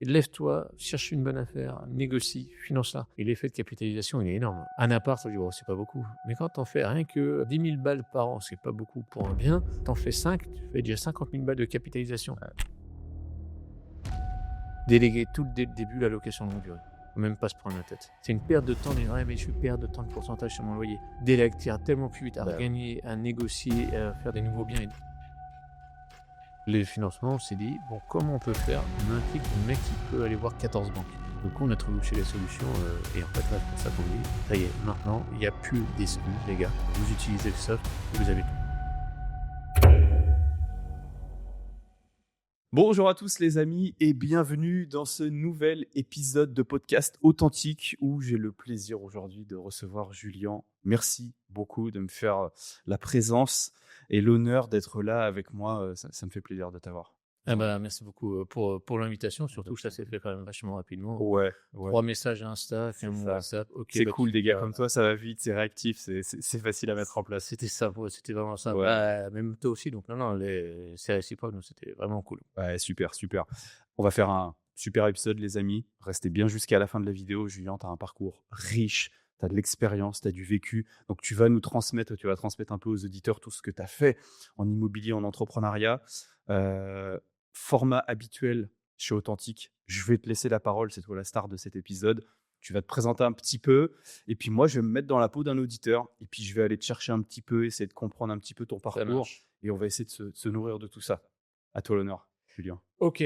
Lève-toi, cherche une bonne affaire, négocie, finance-la. Et l'effet de capitalisation, il est énorme. Un appart, on dit, oh, c'est pas beaucoup. Mais quand t'en fais rien que 10 000 balles par an, c'est pas beaucoup pour un bien, t'en fais 5, tu fais déjà 50 000 balles de capitalisation. Déléguer tout dès le début la location longue durée. Faut même pas se prendre la tête. C'est une perte de temps, mais ouais, mais je perds de temps de pourcentage sur mon loyer. Délègue, tire tellement plus vite à gagner, à négocier, à faire des nouveaux biens. Les financements, on s'est dit, bon, comment on peut faire? On implique le mec qui peut aller voir 14 banques. Donc on a trouvé chez les solutions, et en fait, là, c'est pour ça qu'on dit, ça y est, maintenant, il n'y a plus d'excuses, les gars. Vous utilisez le soft, et vous avez tout. Bonjour à tous les amis et bienvenue dans ce nouvel épisode de podcast authentique où j'ai le plaisir aujourd'hui de recevoir Julien. Merci beaucoup de me faire la présence et l'honneur d'être là avec moi. Ça me fait plaisir de t'avoir. Ah bah, merci beaucoup pour l'invitation, surtout que ça s'est fait quand même vachement rapidement. Ouais. 3 messages Insta, C'est mon ça. WhatsApp. Ok, C'est bah, cool tu des gars fais, comme toi, ça va vite, c'est réactif, c'est facile à mettre en place. C'était ça, ouais, c'était vraiment ça. Ouais. Bah, même toi aussi, donc non, c'est réciproque, donc c'était vraiment cool. Ouais, super. On va faire un super épisode, les amis. Restez bien jusqu'à la fin de la vidéo. Julien, tu as un parcours riche, tu as de l'expérience, tu as du vécu. Donc, tu vas transmettre un peu aux auditeurs tout ce que tu as fait en immobilier, en entrepreneuriat. Format habituel chez Authentique. Je vais te laisser la parole, c'est toi la star de cet épisode. Tu vas te présenter un petit peu. Et puis, moi, je vais me mettre dans la peau d'un auditeur. Et puis, je vais aller te chercher un petit peu, essayer de comprendre un petit peu ton parcours. Et on va essayer de se nourrir de tout ça. À toi l'honneur, Julien. Ok.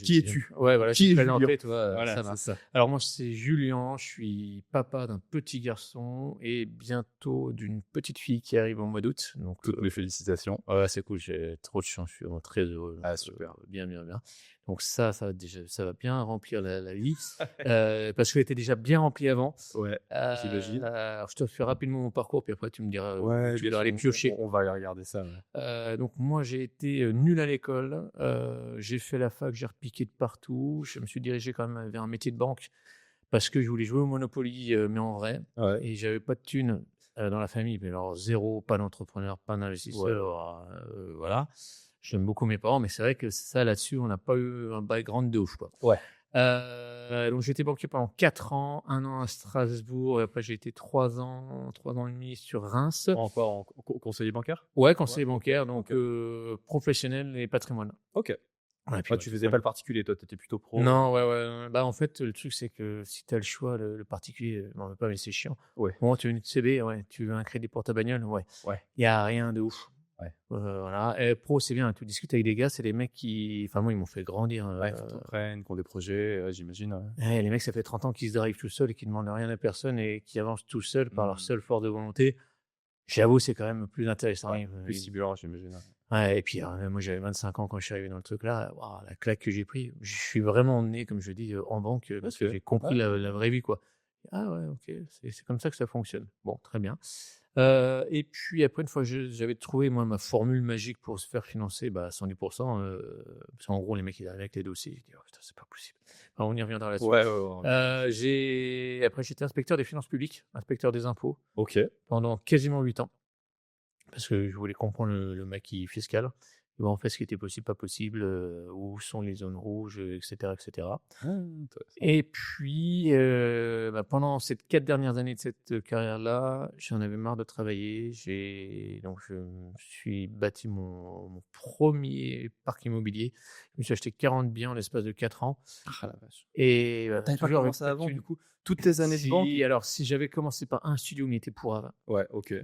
Qui es-tu? Ouais, voilà, Qui je est suis présenté, Julien? toi, Voilà, ça c'est va. ça. Alors moi, c'est Julien, je suis papa d'un petit garçon et bientôt d'une petite fille qui arrive au mois d'août. Donc, Toutes mes félicitations. ouais, c'est cool, j'ai trop de chance, je suis vraiment très heureux. Ah, super. Bien. Donc ça va bien remplir la vie, parce qu'elle était déjà bien remplie avant. Ouais, j'imagine. Alors je te fais rapidement mon parcours, puis après tu me diras, Ouais, tu voudras aller piocher. on va aller regarder ça. Ouais. Donc moi, j'ai été nul à l'école. J'ai fait la fac, j'ai repiqué de partout. Je me suis dirigé quand même vers un métier de banque parce que je voulais jouer au Monopoly, mais en vrai. Ouais. Et j'avais pas de thunes dans la famille. Mais alors, zéro, pas d'entrepreneur, pas d'investisseur. Voilà. J'aime beaucoup mes parents, mais c'est vrai que ça, là-dessus, on n'a pas eu un background de ouf, quoi. Ouais. Donc j'ai été banquier pendant 4 ans, 1 an à Strasbourg, et après j'ai été 3 ans et demi sur Reims. Encore en conseiller bancaire? Ouais, conseiller bancaire, donc professionnel et patrimoine. Ok. Ouais, puis Tu faisais pas le particulier, toi, tu étais plutôt pro. non, ouais. Bah, en fait, le truc, c'est que si tu as le choix, le particulier, m'en veux pas, mais c'est chiant. Ouais. Bon, tu veux une CB, ouais. Tu veux un crédit pour ta bagnole, ouais. Ouais. Il y a rien de ouf. Ouais. Voilà. Et pro, c'est bien. Tu discutes avec des gars, c'est des mecs qui, enfin, moi, ils m'ont fait grandir. Ouais, qui t'entraînent, qui ont des projets, j'imagine. Ouais. Ouais, les mecs, ça fait 30 ans qu'ils se drivent tout seuls et qui demandent rien à personne et qui avancent tout seuls par leur seule force de volonté. J'avoue, c'est quand même plus intéressant. Ouais, plus stimulant, j'imagine. Ouais, et puis moi j'avais 25 ans quand je suis arrivé dans le truc là, waouh, la claque que j'ai pris. Je suis vraiment né, comme je dis, en banque, parce que j'ai compris la vraie vie, quoi. Ah ouais, ok, c'est comme ça que ça fonctionne. Bon, très bien. Et puis après, une fois que j'avais trouvé moi ma formule magique pour se faire financer, bah 110%, parce qu'en gros les mecs ils arrivaient avec les dossiers, je dis oh putain c'est pas possible. Enfin, on y reviendra là-dessus. Ouais. Après j'étais inspecteur des finances publiques, inspecteur des impôts. Ok. Pendant quasiment 8 ans. Parce que je voulais comprendre le maquis fiscal, voir en fait ce qui était possible, pas possible, où sont les zones rouges, etc. Et puis, pendant ces 4 dernières années de cette carrière-là, j'en avais marre de travailler. Donc je me suis bâti mon premier parc immobilier. Je me suis acheté 40 biens en l'espace de 4 ans. Ah la vache. Et T'avais pas commencé avant, du coup? Toutes tes années de banque? Alors, si j'avais commencé par un studio, il était pourrave. Ouais, ok.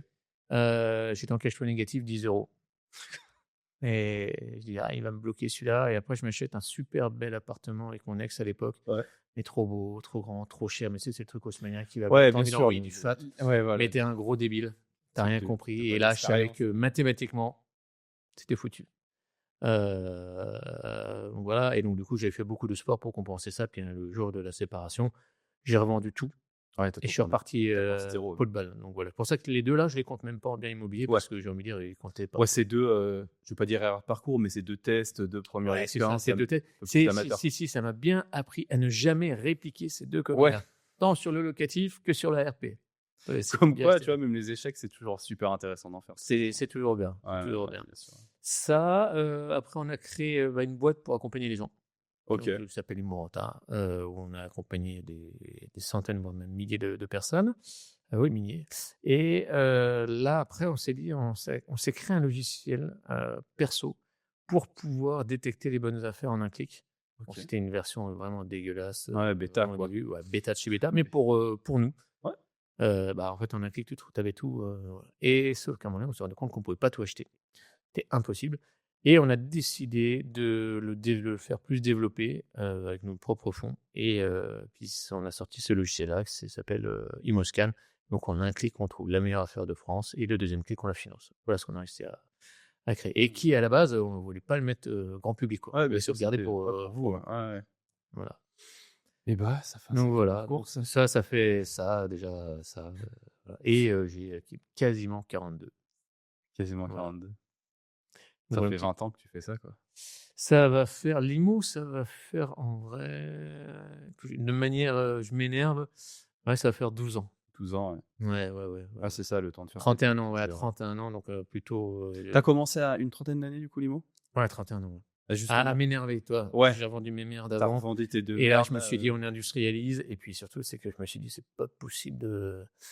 J'étais en cash flow négatif, 10 €. Et je dis, il va me bloquer celui-là. Et après, je m'achète un super bel appartement avec mon ex à l'époque. Ouais. Mais trop beau, trop grand, trop cher. Mais c'est le truc haussmannien qui va Ouais, bien bien sûr. envoyer du fat. Ouais, voilà. Mais t'es un gros débile. T'as rien compris. pas Et là, je savais d'expérience. que mathématiquement, c'était foutu. Donc voilà. Et donc, du coup, j'avais fait beaucoup de sport pour compenser ça. Puis le jour de la séparation, j'ai revendu tout. Ouais, Et je suis reparti zéro. pot de balle. Donc voilà. C'est pour ça que les deux là, je les compte même pas en bien immobilier, parce que j'ai envie de dire, ils comptaient pas. Ouais, c'est deux, je vais pas dire erreur de parcours, mais c'est deux tests, deux premières expériences. C'est deux tests. Si, ça m'a bien appris à ne jamais répliquer ces deux conneries-là. Tant sur le locatif que sur la RP. Ouais, comme quoi, tu vois, même les échecs, c'est toujours super intéressant d'en faire. C'est toujours bien. Ouais, toujours bien. Bien sûr. Ça, après, on a créé une boîte pour accompagner les gens. Ok. Donc, qui s'appelle Imurata, où on a accompagné des centaines, voire même milliers de personnes. Oui, milliers. Et là, après, on s'est dit, on s'est créé un logiciel perso pour pouvoir détecter les bonnes affaires en un clic. Bon, Ok. c'était une version vraiment dégueulasse, Ouais, bêta, vraiment au quoi. début, ouais, bêta de chez bêta, mais pour nous. Ouais. En fait, en un clic, tu avais tout. Voilà. Et sauf qu'à un moment donné, on s'est rendu compte qu'on ne pouvait pas tout acheter. C'était impossible. Et on a décidé de le faire plus développer avec nos propres fonds. Et puis, on a sorti ce logiciel-là qui s'appelle Imoscan. Donc, en un clic, on trouve la meilleure affaire de France et le deuxième clic, on la finance. Voilà ce qu'on a réussi à créer. Et qui, à la base, on ne voulait pas le mettre grand public. Quoi. Ouais, On voulait bien sûr, sauvegarder c'était pour pas pour vous. vous. Ouais. Voilà. Et bah, ça fait un Donc, sacré voilà. parcours, Donc, ça. ça fait ça, déjà. Ça, voilà. Et j'ai quasiment 42. Quasiment Voilà. 42. Donc, Ça voilà, fait 20 ans que tu fais ça, quoi. ça va faire l'IMO, ça va faire en vrai, de manière, je m'énerve, ouais, ça va faire 12 ans. 12 ans, ouais. Ouais. Ah, c'est ça, le temps de faire tes 31 ans, trucs, ouais, etc. 31 ans, donc plutôt, T'as commencé à une trentaine d'années, du coup, Limo? ouais, 31 ans, ouais. Ah, À justement. m'énerver, toi. Ouais. J'ai vendu mes merdes T'as avant revendu tes deux et là, merdes, je me suis dit: «On industrialise» et puis surtout, c'est que je me suis dit: «C'est pas possible de» tu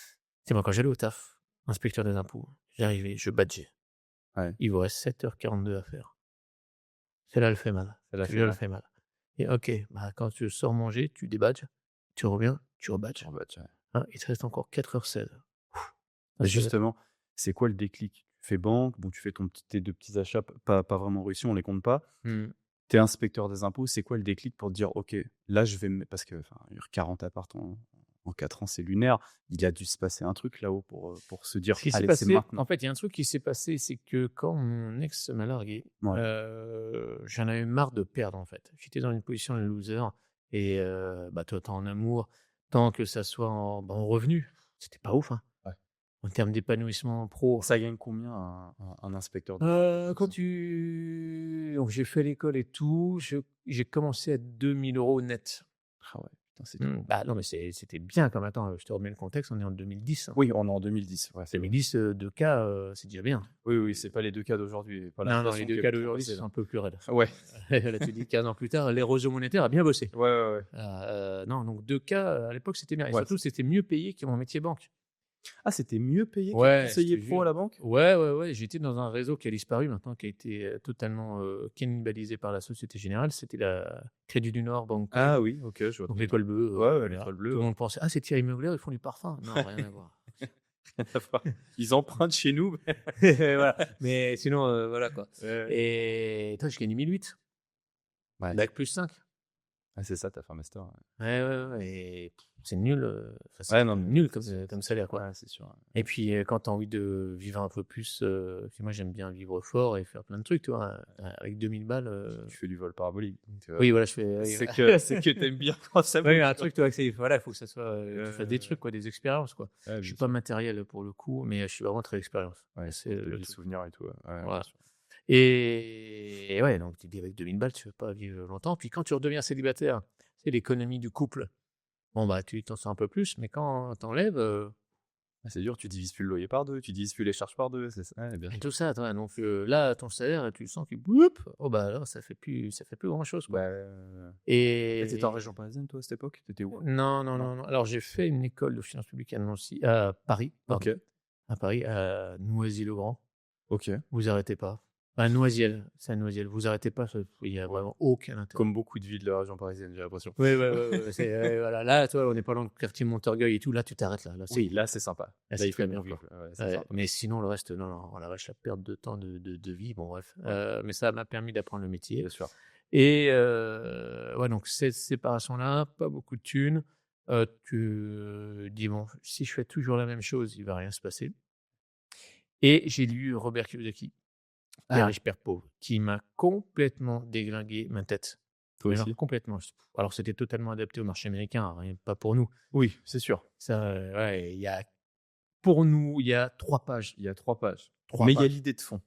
sais, moi, quand j'allais au taf, inspecteur des impôts, j'arrivais, je badgeais. Ouais. Il vous reste 7h42 à faire. Celle-là, elle fait mal. Ça l'a fait Celui-là, elle mal. fait mal. Et OK, bah, quand tu sors manger, tu débadges, tu reviens, tu rebadges. Oh, bah, tiens. Hein, il te reste encore 4h16. Mais justement, c'est quoi le déclic? Tu fais banque, bon, tu fais tes 2 petits achats pas vraiment réussis, on les compte pas. Mmh. Tu es inspecteur des impôts, c'est quoi le déclic pour te dire: «OK, là, je vais me» parce que, enfin, 40 apparts en 4 ans, c'est lunaire. Il a dû se passer un truc là-haut pour se dire: Ce qui s'est «Allez, c'est passé, maintenant». en fait, il y a un truc qui s'est passé, c'est que quand mon ex m'a largué, Ouais. j'en avais marre de perdre, en fait. J'étais dans une position de loser et tant en amour, tant que ça soit en revenus, c'était pas ouf, hein. Ouais. En termes d'épanouissement pro. Ça gagne combien un inspecteur des Quand impôts? donc j'ai fait l'école et tout, j'ai commencé à 2 000 € net. Ah ouais, putain, c'est tout. Bah, non, mais c'était bien quand même. Attends, je te remets le contexte, on est en 2010, hein. Oui, on est en 2010, ouais, c'est vrai. 2010, 2 cas, c'est déjà bien. Oui, c'est pas les 2 cas d'aujourd'hui, pas Non, les l'inflation 2 qui est cas d'aujourd'hui, passée, c'est là. un peu plus raide. Ouais. Là, tu dis 15 ans plus tard, l'érosion monétaire a bien bossé. Ouais. Non, donc 2 cas, à l'époque, c'était bien et Ouais. surtout, c'était mieux payé que mon métier banque. Ah, c'était mieux payé que Ouais, conseiller je te pro jure. à la banque? Ouais, j'étais dans un réseau qui a disparu maintenant, qui a été, totalement, cannibalisé par la Société Générale. C'était la Crédit du Nord, Banque Coop, Ah oui, OK, je vois donc très bien. l'école bleue, Ouais, voilà. l'étoile bleue, Tout le ouais. monde pensait: «Ah, c'est Thierry Mugler, ils font du parfum». Non, rien à voir. Rien à voir. Ils empruntent chez nous, mais Voilà, mais sinon, voilà quoi. ouais. Et toi, je gagnais 1008, Ouais. bac plus 5. Ah, c'est ça, tu as fait un master, ouais. Ouais et c'est nul, enfin, c'est Ouais, non, mais nul comme salaire, quoi. ouais, c'est sûr, ouais. Et puis, quand tu as envie de vivre un peu plus, puis moi, j'aime bien vivre fort et faire plein de trucs, tu vois? Avec 2000 balles, Tu fais du vol parabolique, donc oui, voilà, je fais oui, c'est voilà. que tu aimes bien quand ça Oui, bouge, un quoi. truc, tu vois? Que c'est voilà, il faut que ça soit, tu fasses des Ouais. trucs, quoi, des expériences, quoi. Ouais, Je bien suis pas sûr. matériel pour le coup, mais je suis vraiment très expérience. Ouais, C'est pour le les truc. souvenirs et tout, ouais. Ouais, bien Voilà. sûr. Et ouais, donc tu dis avec 2000 balles, tu veux pas vivre longtemps. Puis quand tu redeviens célibataire, c'est l'économie du couple. Bon, bah, tu t'en sors un peu plus, mais quand t'enlèves Ah, c'est dur, tu divises plus le loyer par 2, tu divises plus les charges par 2, c'est ça? Ouais, bien et sûr. tout ça, toi, donc là, ton salaire, tu le sens qui boum, oh bah, là, ça fait plus grand-chose, quoi. Bah, et tu étais en Et région parisienne, toi, à cette époque? Tu étais où? non. Alors, j'ai fait une école de finances publiques à Nancy, à Paris, pardon, OK. à Paris, à Noisy-le-Grand. OK. Vous arrêtez pas. À Noisiel, c'est à Noisiel. Vous arrêtez pas, il y a Ouais. vraiment aucun intérêt. Comme beaucoup de villes de la région parisienne, j'ai l'impression. Ouais, c'est voilà. Là, toi, on n'est pas dans le quartier Montorgueil et tout. Là, tu t'arrêtes là. Là, c'est Oui, cool. là, c'est sympa. Là, Là, c'est il fait très bon bien, vivre. quoi. Ouais, c'est Ouais, sympa. mais sinon, le reste, non, oh la vache, la perte de temps de vie, bon, bref. Ouais. Mais ça m'a permis d'apprendre le métier. Bien sûr. Et ouais, donc cette séparation-là, pas beaucoup de thunes. Tu dis: «Bon, si je fais toujours la même chose, il va rien se passer». Et j'ai lu Robert Kiyosaki, Père Ah, riche, père pauvre, qui m'a complètement déglingué ma tête. toi Mais genre aussi? complètement. Alors c'était totalement adapté au marché américain, rien pas pour nous. Oui, c'est sûr. Ça, ouais, pour nous, il y a 3 pages. Il y a 3 pages. 3 Mais il y a pages. l'idée de fond.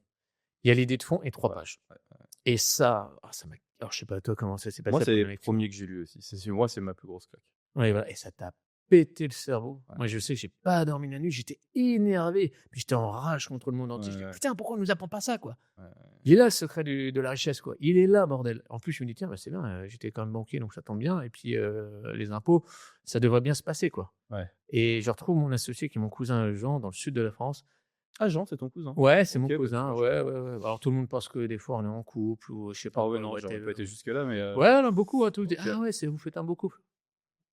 Il y a l'idée de fond et 3 Ouais, pages. ouais. Et ça, ça m'a alors je sais pas toi comment ça s'est passé Moi, la c'est première le lecture? premier que j'ai lu aussi. Moi, c'est ma plus grosse claque. Ouais, voilà et ça t'a pété le cerveau. Ouais. Moi, je sais que j'ai pas dormi la nuit, j'étais énervé, puis j'étais en rage contre le monde entier. Ouais, Je dis: ouais. «Putain, pourquoi on nous apprend pas ça, quoi?» Ouais, Il est là le secret de la richesse, quoi. Il est là, bordel. En plus, je me dis: «Tiens, bah, c'est bien, j'étais quand même banquier, donc ça tombe bien et puis, les impôts, ça devrait bien se passer, quoi». ouais. Et je retrouve mon associé qui est mon cousin Jean dans le sud de la France. Ah, Jean, c'est ton cousin? Ouais, c'est Ok, mon bah, tu cousin, vois, je ouais, savais ouais, pas. ouais. Alors tout le monde pense que des fois on est en couple ou je sais pas Ah ouais, quoi, non, j'aurais pas whatever. été jusque-là, mais Ouais, non, beaucoup, hein, tout le ok. «Ah ouais, vous faites un beau couple».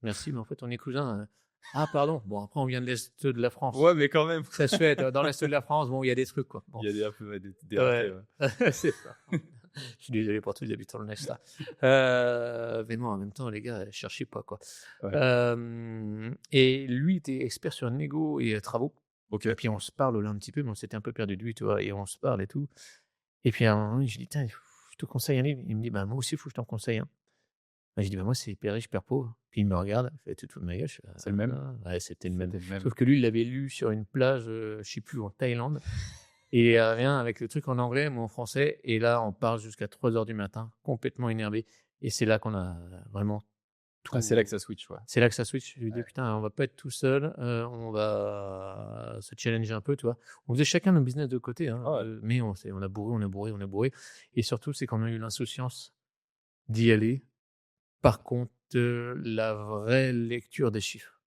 Merci, mais en fait on est cousins, «Ah pardon». Bon, après on vient de l'est de la France. Ouais, mais quand même. Ça se fait, dans l'est de la France, bon, il y a des trucs, quoi. Bon, Il y a un peu des ratés, ouais, ouais. c'est ça. Je suis désolé pour tous les habitants de l'est, là. Mais bon, en même temps, les gars, cherchez pas, quoi. Ouais. Et lui était expert sur négo et travaux. Ok. Et puis on se parle là un petit peu, mais on s'était un peu perdu de vue, tu vois? Et on se parle et tout. Et puis à un moment donné, je lui dis: «Tiens, je te conseille un livre». Il me dit: «Bah, moi aussi, il faut que je t'en conseille un». Bah, je dis: «Bah, moi, c'est Père riche, Père pauvre». Puis il me regarde, il fait: «Tu te fous de ma gueule?» Je fais: C'est le même? «Ah». Ouais, c'était le même. C'était le même. Sauf que lui, il l'avait lu sur une plage, je sais plus, en Thaïlande. Et il revient avec le truc en anglais, moi en français. Et là, on parle jusqu'à 3 heures du matin, complètement énervé. Et c'est là qu'on a vraiment Ah, c'est là que tout. ça switch, ouais. C'est là que ça switch. Je lui dis: Ouais. «Putain, on va pas être tout seul, on va se challenger un peu», tu vois? On faisait chacun nos business de côté, hein, Ah ouais. mais on a bourré, on a bourré, on a bourré. Et surtout, c'est qu'on a eu l'insouciance d'y aller. Par contre, la vraie lecture des chiffres.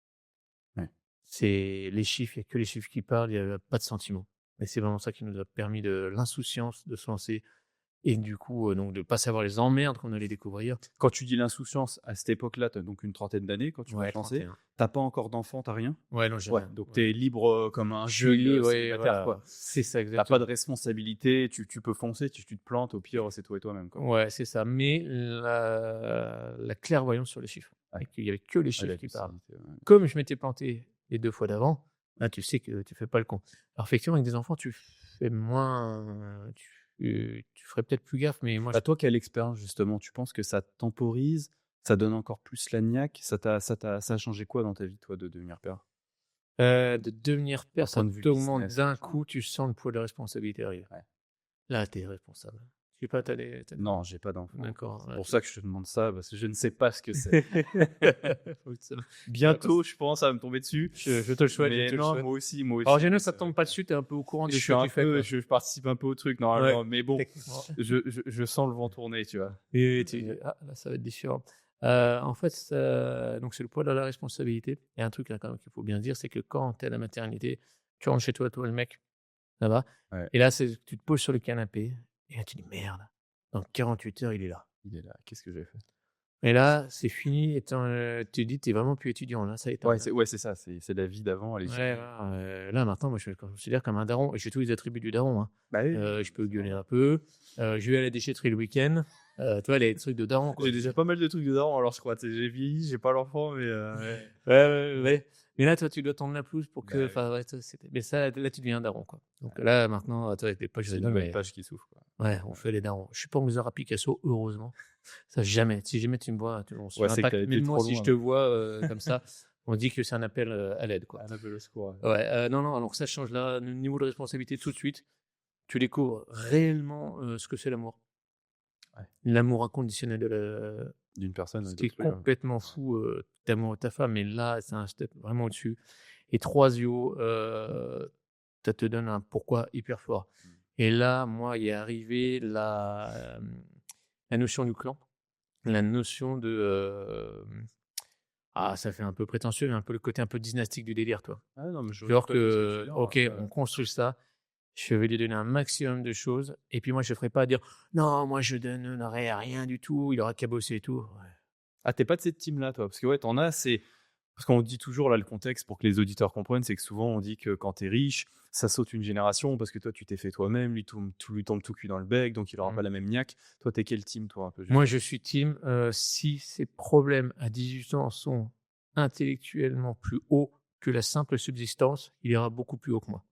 Ouais. C'est les chiffres, il y a que les chiffres qui parlent, il y a pas de sentiments. Et c'est vraiment ça qui nous a permis de l'insouciance de se lancer et du coup, donc de pas savoir les emmerdes qu'on allait découvrir. Quand tu dis l'insouciance, à cette époque-là, tu as donc une trentaine d'années quand tu vas Ouais, te lancer. 31. Tu pas encore d'enfant, tu rien? Ouais, non, j'ai Ouais, rien. donc Ouais. tu es libre, comme un Je jeune, suis libre, ouais, célibataire, voilà. quoi. C'est ça, Tu pas exactement. de responsabilité, tu peux foncer, tu te plantes, au pire, c'est toi et toi-même, quoi. Ouais, c'est ça. Mais la clairvoyance sur les chiffres. Ouais. Et qu'il y avait que les Ah, chiffres la qui parlent. lucidité, ouais. Comme je m'étais planté les 2 fois d'avant, là, tu sais que tu fais pas le con. Alors effectivement, avec des enfants, tu fais moins, tu ferais peut-être plus gaffe, mais moi, Bah, toi, quelle expérience, justement? Tu penses que ça temporise? Ça donne encore plus la niaque? Ça a changé quoi dans ta vie, toi, de devenir père? de devenir père, D'un ça point de vue t'augmente business, d'un machin? coup, tu sens le poids de la responsabilité arriver. Ouais. Là, tu es responsable. Je sais pas, tu as des Non, j'ai pas d'enfant. d'accord, C'est ouais, pour ça que je te demande ça, parce que je ne sais pas ce que c'est. faut que ça Bientôt, je pense, ça va me tomber dessus. je te le souhaite, je Mais te le non, souhaite. moi aussi, moi Alors, en aussi. général, Mais ça c'est te vrai tombe pas que dessus, tu es un peu au courant de je ce suis que un tu fais, peu, quoi. je participe un peu au truc normalement, Ouais, mais bon, techniquement. je sens le vent tourner, tu vois. Et tu ah, là, ça va être différent. En fait, donc c'est le poids de la responsabilité. Et un truc là, quand même, qu'il faut bien dire, c'est que quand tu es à la maternité, tu rentres chez toi, toi le mec, ça va? Ouais. Et là, tu te poses sur le canapé et là, tu dis: «Merde, dans 48 heures, il est là». Il est là. Qu'est-ce que j'ai fait? Et là, c'est fini et tu te dis: «Tu es vraiment plus étudiant là, ça y est, tu Ouais, c'est ça, c'est la vie d'avant, elle est Ouais, finie. voilà, là maintenant, moi, je me considère comme un daron et j'ai tous les attributs du daron, hein. Bah oui, Je peux c'est gueuler normal. un peu, je vais à la déchetterie le week-end, tu vois, les trucs de daron, quoi. J'ai déjà pas mal de trucs dedans, alors je crois. Tu sais, j'ai vieilli, j'ai pas l'enfant, mais ouais. Ouais, ouais, ouais. Mais là, toi, tu dois tondre la pelouse pour Bah que oui. enfin, ouais, ça, c'était mais ça, là, tu deviens un daron, quoi. Donc là, maintenant, toi, avec tes poches, C'est une non, nouvelle mais page qui s'ouvre, quoi. ouais, on fait les darons. Je suis pas en Mozart Picasso, heureusement. Ça, jamais. Si jamais tu me vois, on se Ouais, fait un c'est que tu pacte. as Même été moi, trop si je loin, te là. vois, comme ça, on dit que c'est un appel, à l'aide, quoi. Un appel au secours, ouais. Ouais, non, non, alors ça change là, le niveau de responsabilité tout de suite. Tu découvres réellement, ce que c'est l'amour. Ouais. L'amour inconditionnel de la D'une personne ce à qui est d'autrui, ouais. complètement fou, tu amoureux de ta femme, mais là, c'est un step vraiment au-dessus. Et 3 yeux, ça te donne un pourquoi hyper fort. Mmh. Et là, moi, il est arrivé la notion du clan, la notion de, ça fait un peu prétentieux, mais un peu le côté un peu dynastique du délire, toi. Ah non, mais je vois Genre tout à fait ce que tu veux que, dire, OK, ouais. on construit ça, je vais lui donner un maximum de choses et puis moi, je ne ferai pas dire: «Non, moi, je donnerai rien du tout, il aura qu'à bosser et tout». Ouais. Ah, tu pas de cette team-là, toi? Parce que ouais, tu as, c'est parce qu'on dit toujours là le contexte pour que les auditeurs comprennent, c'est que souvent on dit que quand tu es riche, ça saute une génération parce que toi tu t'es fait toi-même, lui tombe tout cuit dans le bec, donc il aura Mmh. pas la même niaque. Toi, tu es quel team, toi, un peu, Moi, justement? je suis team, si ses problèmes à 18 ans sont intellectuellement plus hauts que la simple subsistance, il ira beaucoup plus haut que moi.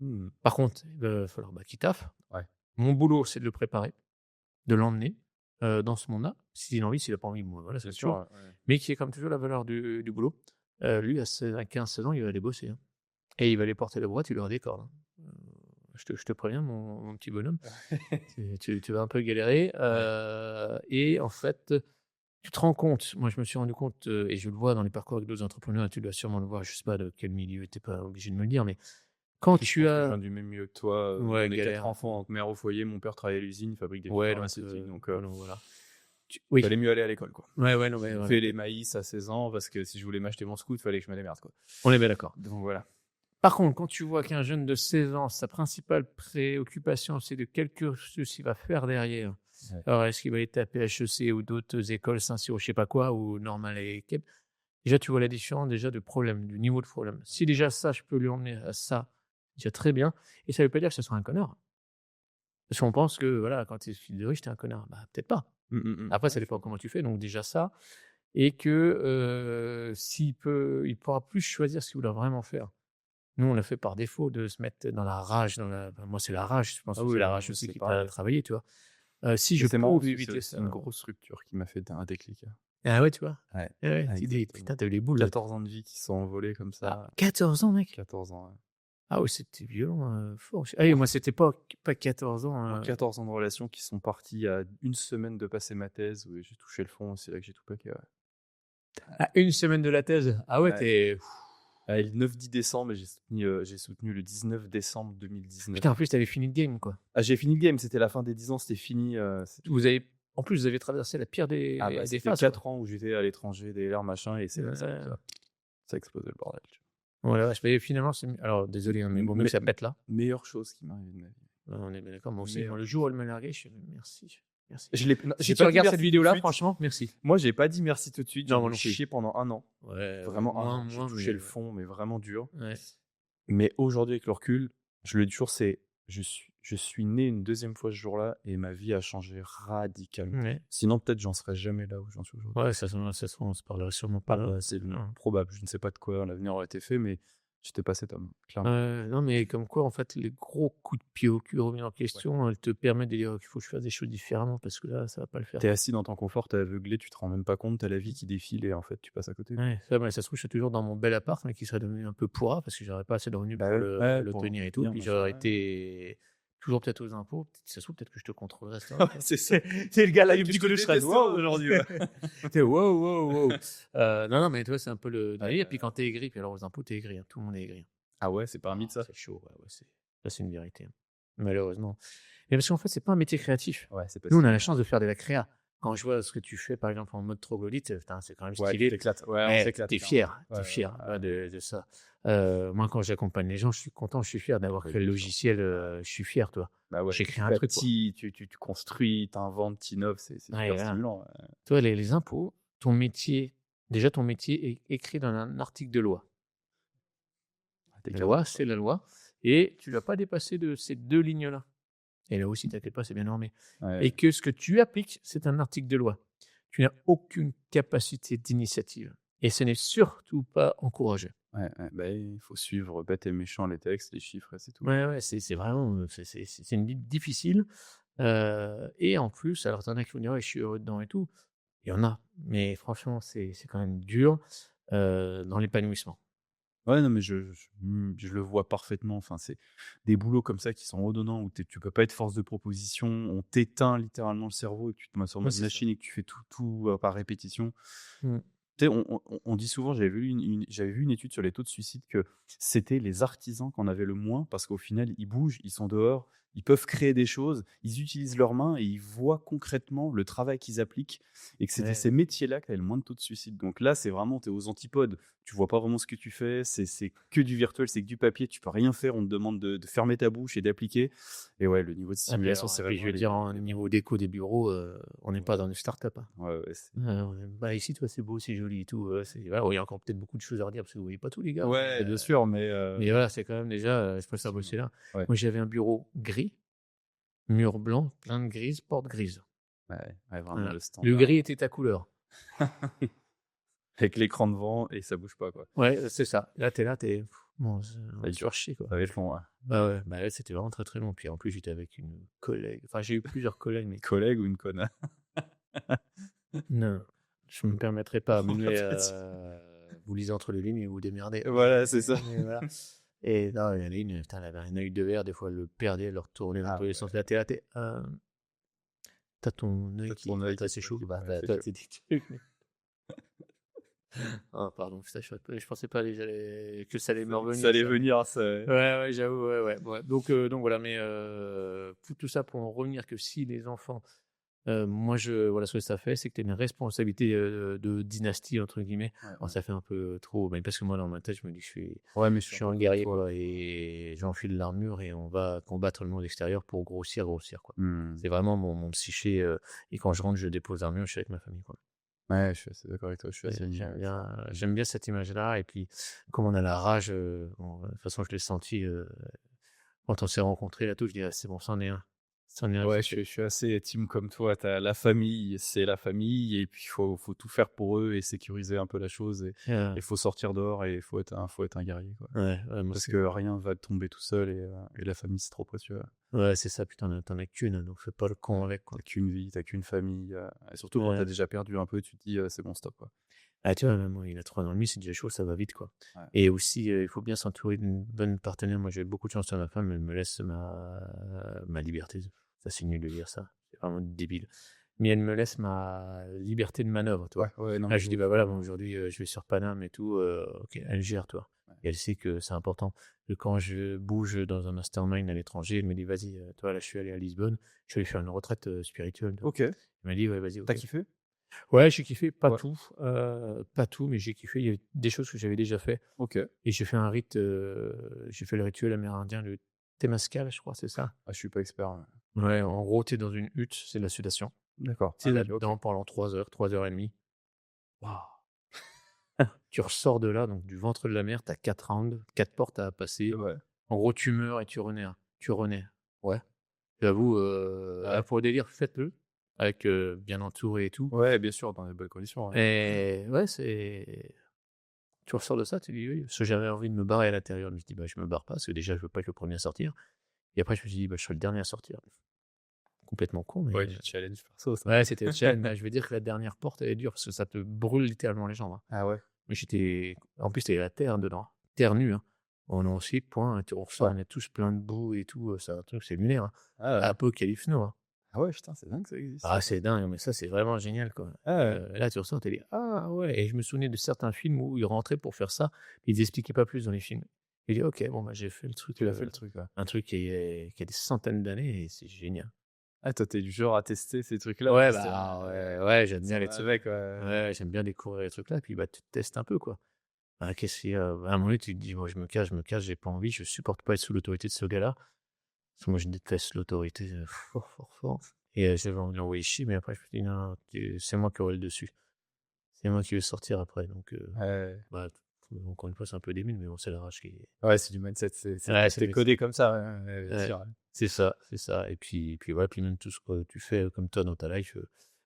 Mmh. Par contre, il va falloir, qu'il taffe. Ouais. Mon boulot, c'est de le préparer, de l'emmener, dans ce monde-là. S'il a envie, s'il a pas envie, bon, voilà, c'est Bien autre sûr, chose. ouais. Mais qui est comme toujours la valeur du boulot. Lui, à 15-16 ans, il va aller bosser, hein, et il va aller porter la boîte, il aura des cordes, hein. Je te préviens, mon petit bonhomme, tu vas un peu galérer, et en fait, tu te rends compte, moi je me suis rendu compte, et je le vois dans les parcours avec d'autres entrepreneurs, et tu dois sûrement le voir, je sais pas de quel milieu, tu es pas obligé de me le dire, mais quand Je tu pense que je as viens du même milieu que toi. ouais, On est 4 galère. enfants, donc mère au foyer, mon père travaille à l'usine, il fabrique des fibres Ouais, donc pharmaceutiques, donc voilà. Oui. fallait mieux aller à l'école, quoi. Ouais, ouais, non, mais J'ai voilà. fait les maïs à 16 ans parce que si je voulais m'acheter mon scout, fallait que je me démerde, quoi. On est bien d'accord. Donc voilà. Par contre, quand tu vois qu'un jeune de 16 ans, sa principale préoccupation, c'est de quel cursus il va faire derrière. Ouais. Alors, est-ce qu'il va aller taper HEC ou d'autres écoles, Saint-Cyr, je sais pas quoi, ou Normal et Kep. Déjà, tu vois la différence déjà de problème, du niveau de problème. Si déjà ça, je peux lui emmener à ça, déjà très bien. Et ça veut pas dire que ce soit un connard. Parce qu'on pense que, voilà, quand tu es fils de riche, tu es un connard. Bah, peut-être pas. Après, Ouais, ça dépend comment tu fais. Donc, déjà ça. Et que il pourra plus choisir ce qu'il voudra vraiment faire. Nous, on l'a fait par défaut de se mettre dans la rage. Moi, c'est la rage. Je pense Ah que oui, c'est la ouais, rage aussi c'est qui t'a pareil. travaillé, tu vois. Si Mais je c'est marrant peux parce que éviter c'est ça. une grosse rupture qui m'a fait un déclic. Ah ouais, tu vois. Ouais, Ah ouais, exactement. putain, t'as eu les boules. 14 ans de vie qui sont envolés comme Ah, ça. 14 ans, mec. 14 ans, ouais. Ah ouais, c'était violent, fort. Ah oui, moi, c'était pas 14 ans. 14 ans de relation qui sont partis à une semaine de passer ma thèse où j'ai touché le fond, c'est là que j'ai tout plaqué. Ouais. À une semaine de la thèse. Ah ouais, Ouais. t'es. Le 9-10 décembre, et j'ai soutenu le 19 décembre 2019. Putain, en plus, t'avais fini le game, quoi. Ah, j'ai fini le game, c'était la fin des 10 ans, c'était fini. En plus, vous avez traversé la pire des C'était phases. 4 ans où j'étais à l'étranger, des LR, machin, et c'est là que Ouais. ça a explosé le bordel. Tu Voilà, vache. Mais finalement, alors, désolé, hein, mais bon, mieux que ça pète là. vois. Meilleure chose qui m'est arrivée de ma vie. On est bien d'accord. Moi aussi, Meilleure le jour où elle m'a largué, je suis merci. Merci. Non, Si j'ai tu pas dit regardes merci cette tout de vidéo-là, suite. franchement, merci. Moi, j'ai pas dit merci tout de suite. Non, J'ai moi non plus. chié pendant 1 an. Ouais, Vraiment un an. J'ai moins, touché le fond, mais vraiment dur. Ouais. Mais aujourd'hui, avec le recul, je le dis toujours, je suis né une deuxième fois ce jour-là et ma vie a changé radicalement. Ouais. Sinon, peut-être j'en serais jamais là où j'en suis aujourd'hui. Ouais, ça on se parlerait sûrement pas là. C'est Non. probable. Je ne sais pas de quoi l'avenir aurait été fait, mais j'étais pas cet homme, clairement. Non, mais comme quoi, en fait, les gros coups de pied au cul remis en question, elles te permettent de dire qu'il faut que je fasse des choses différemment parce que là, ça va pas le faire. T'es assis dans ton confort, t'es aveuglé, tu te rends même pas compte, t'as la vie qui défile et en fait, tu passes à côté. Ouais, ça se trouve, je suis toujours dans mon bel appart, mais qui serait devenu un peu pourra parce que j'aurais pas assez de revenus Bah pour ouais, ouais, le pour tenir et tout. tenir, Puis machin, j'aurais ouais. été toujours peut-être aux impôts. Ça se trouve, peut-être que je te contrôlerais ça. Ouais, c'est ça. C'est le gars là, il me Tu dit te que je serais détestes wow aujourd'hui, ouais. T'es wow. Non, mais toi, c'est un peu le délire. Puis quand t'es aigri, puis alors aux impôts, t'es aigri. Hein. Tout le monde est aigri. Ah ouais, c'est pas un mythe, ça? C'est chaud. Ouais, ça, c'est une vérité. Hein. Malheureusement. Mais parce qu'en fait, c'est pas un métier créatif. Ouais, c'est pas Nous, on a si- la chance de faire de la créa. Quand je vois ce que tu fais, par exemple, en mode troglodyte, putain, c'est quand même Ouais, tu stylé. t'éclates. Ouais, on Ouais, s'éclate. t'es clairement. fier, Ouais, t'es fier ouais. de ça. Moi, quand j'accompagne les gens, je suis content, je suis fier d'avoir Ouais, créé le bien sûr. logiciel. Je suis fier, toi. Bah ouais, J'ai créé un petit à truc, quoi. petit, tu construis, t'inventes, t'innoves, c'est Ouais, super voilà. stimulant. Ouais. Toi, les impôts, ton métier est écrit dans un article de loi. T'es La cadré, loi, c'est la loi. Et tu ne dois pas dépasser de ces 2 lignes-là. Et là aussi, t'inquiète pas, c'est bien normé. ouais. Et que ce que tu appliques, c'est un article de loi. Tu n'as aucune capacité d'initiative. Et ce n'est surtout pas encouragé. Ouais, bah, il faut suivre bête et méchant les textes, les chiffres, et c'est tout. Ouais, c'est vraiment c'est une vie difficile. Et en plus, alors t'en as qui vont dire ouais, je suis heureux dedans et tout. Il y en a, mais franchement, c'est quand même dur dans l'épanouissement. Ouais, non, mais je le vois parfaitement. Enfin, c'est des boulots comme ça qui sont redondants où tu peux pas être force de proposition. On t'éteint littéralement le cerveau et que tu te mets sur Ouais, une c'est ça. machine et que tu fais tout par répétition. Mm. Tu sais, on dit souvent, j'avais vu une étude sur les taux de suicide, que c'était les artisans qu'on avait le moins parce qu'au final, ils bougent, ils sont dehors, ils peuvent créer des choses, ils utilisent leurs mains et ils voient concrètement le travail qu'ils appliquent et que c'était Ouais. ces métiers-là qui avaient le moins de taux de suicide. Donc là, c'est vraiment, tu es aux antipodes. Tu vois pas vraiment ce que tu fais, c'est que du virtuel, c'est que du papier, tu peux rien faire, on te demande de fermer ta bouche et d'appliquer. Et ouais, le niveau de stimulation Puis cérébrale. je veux dire, au niveau déco des bureaux, on n'est pas dans une start-up. Hein. Ouais, Ici, toi, c'est beau, c'est joli et tout. Voilà, il y a encore peut-être beaucoup de choses à redire parce que vous voyez pas tous les gars. ouais, bien sûr, mais Mais voilà, c'est quand même déjà, je préfère bosser là. Ouais. Moi, j'avais un bureau gris, mur blanc, plein de grises, porte grise. ouais, vraiment Voilà. le standard. Le gris était ta couleur. Avec l'écran devant et ça bouge pas, quoi. Ouais, c'est ça. Là, t'es. Bon, on va Ouais, se faire chier, quoi. Ça avait le fond, ouais. Bah ouais, c'était vraiment très très long. Puis en plus, j'étais avec une collègue. Enfin, j'ai eu plusieurs collègues, mais Collègue ou une connasse? non, je me permettrai pas. On Mais va pas dire. vous lisez entre les lignes et vous démerdez. Voilà, c'est ça. Mais voilà. Et non, il y en a une, putain, elle avait un œil de verre. Des fois, elle le perdait, elle le retournait dans Ah tous les sens. Là, t'es. t'as ton œil T'as qui ton œil toi, qui c'est te chaud, qui bah, ouais, c'est toi, chaud. tu des trucs, mais ah pardon, ça je pensais pas que ça allait me Ça revenir allait ça. venir, ça Ouais, j'avoue, ouais. Donc voilà, mais tout ça pour en revenir que si les enfants, moi voilà ce que ça fait, c'est que tu as une responsabilité, de «dynastie» entre guillemets. ouais, Alors ouais. ça fait un peu trop, mais parce que moi dans ma tête, je me dis: Ouais, mais je je suis un suis peu un comme guerrier toi. quoi et j'enfile l'armure et on va combattre le monde extérieur pour grossir quoi. Mmh. C'est vraiment mon psyché, et quand je rentre, je dépose l'armure, je suis avec ma famille quoi. Ouais, je suis assez d'accord avec toi, je suis assez Et aligné avec ça. j'aime bien cette image-là et puis comme on a la rage, de toute façon je l'ai senti, quand on s'est rencontrés là tout, je dis: «Ah c'est bon, c'en est un Ouais, c'est fait». je suis assez team comme toi. T'as la famille, c'est la famille et puis faut tout faire pour eux et sécuriser un peu la chose et Heu, il faut sortir dehors et il faut être un guerrier, quoi. ouais, moi Parce c'est que rien va tomber tout seul et la famille, c'est trop précieux. ouais, c'est ça, putain, tu en as qu'une, donc fais pas le con avec Tu quoi. qu'une vie, t'as qu'une famille, et surtout quand t'as Ouais. déjà perdu un peu, tu te dis: «C'est bon, stop», quoi. Ah tu vois, même moi, il a 3 ans et demi, c'est déjà chaud, ça va vite quoi. Ouais. Et aussi, il faut bien s'entourer d'une bonne partenaire. Moi, j'ai beaucoup de chance sur ma femme, elle me laisse ma liberté. Ça, c'est nul de dire ça, c'est vraiment débile. Mais elle me laisse ma liberté de manœuvre, tu Ouais, vois? ouais, non, Là, mais je lui dis: faut «Bah, voilà, bon, faut aujourd'hui, je vais sur Paname et tout, OK, elle gère, toi». ouais. Et elle sait que c'est important. Que quand je bouge dans un mastermind à l'étranger, elle me dit: «Vas-y, tu vois, là, je suis allé à Lisbonne, je suis allé faire une retraite, spirituelle», tu vois? OK. Elle m'a dit: «Ouais, vas-y, Tu OK». kiffé? Ouais, j'ai kiffé, Ouais. pas tout, mais j'ai kiffé. Il y avait des choses que j'avais déjà fait OK. et j'ai fait un rite, j'ai fait le rituel amérindien, le Temazcal, je crois, c'est ça? Ah, je suis pas expert, ouais. Ouais, en gros, tu es dans une hutte, c'est de la sudation. D'accord. Tu Ah es oui, OK. là-dedans pendant 3 heures et demie. Waouh! Tu ressors de là, donc du ventre de la mer, tu as 4 rounds, 4 portes à passer. Ouais. En gros, tu meurs et tu renais, hein. Tu renais. Ouais, j'avoue, Ouais. pour le délire, faites-le avec, bien entouré et tout Ouais, bien sûr, dans les bonnes conditions, ouais. et ouais, c'est tu ressors de ça, tu dis: «Oui», parce que j'avais envie de me barrer à l'intérieur. Je me suis dit: «Bah, je me barre pas», parce que déjà, je veux pas être le premier à sortir et après je me suis dit: «Bah, je serai le dernier à sortir». Complètement con, Ouais, mais du challenge perso, ça. ouais, c'était le challenge. Mais je veux dire que la dernière porte, elle est dure parce que ça te brûle littéralement les jambes, hein. Ah ouais? Mais j'étais en plus, tu la terre dedans, terre nue, hein. On est aussi point, on ressort, Ouais. on est tous plein de boue et tout, c'est un truc, c'est lunaire, hein. Ah ouais. Apocalypse Now, hein. Ah ouais, putain, c'est dingue que ça existe ça. Ah, c'est dingue, mais ça, c'est vraiment génial, quoi. Ah ouais. Là, tu ressors, tu dis: «Ah ouais» et je me souvenais de certains films où ils rentraient pour faire ça, ils expliquaient pas plus dans les films. J'ai dit: «OK, bon, bah, j'ai fait le truc, Tu l'as fait le truc, ouais. un truc qui a des centaines d'années et c'est génial». Ah, toi, tu es du genre à tester ces trucs-là Ouais, parce que bah, ouais, j'aime bien ça les va trucs. avec, ouais. Ouais, j'aime bien découvrir les trucs là, puis, bah, tu testes un peu, quoi. Bah, qu'est-ce qu'il y a? À un moment donné, tu te dis: «Moi, je me casse, j'ai pas envie, je supporte pas être sous l'autorité de ce gars-là». Parce que moi, je déteste l'autorité, fort, fort, fort et j'avais envie de l'envoyer chier, mais après, je me suis dit: «Non, tu c'est moi qui aurai le dessus. C'est moi qui vais sortir après», donc Ouais. bah, encore une fois, c'est un peu débile, mais bon, c'est la rage qui Ouais, c'est du mindset, ouais, tu c'est le es mix. codé comme ça, ouais, ouais, bien Ouais, sûr, ouais. c'est ça et puis voilà, puis même tout ce que tu fais, comme toi dans ta life,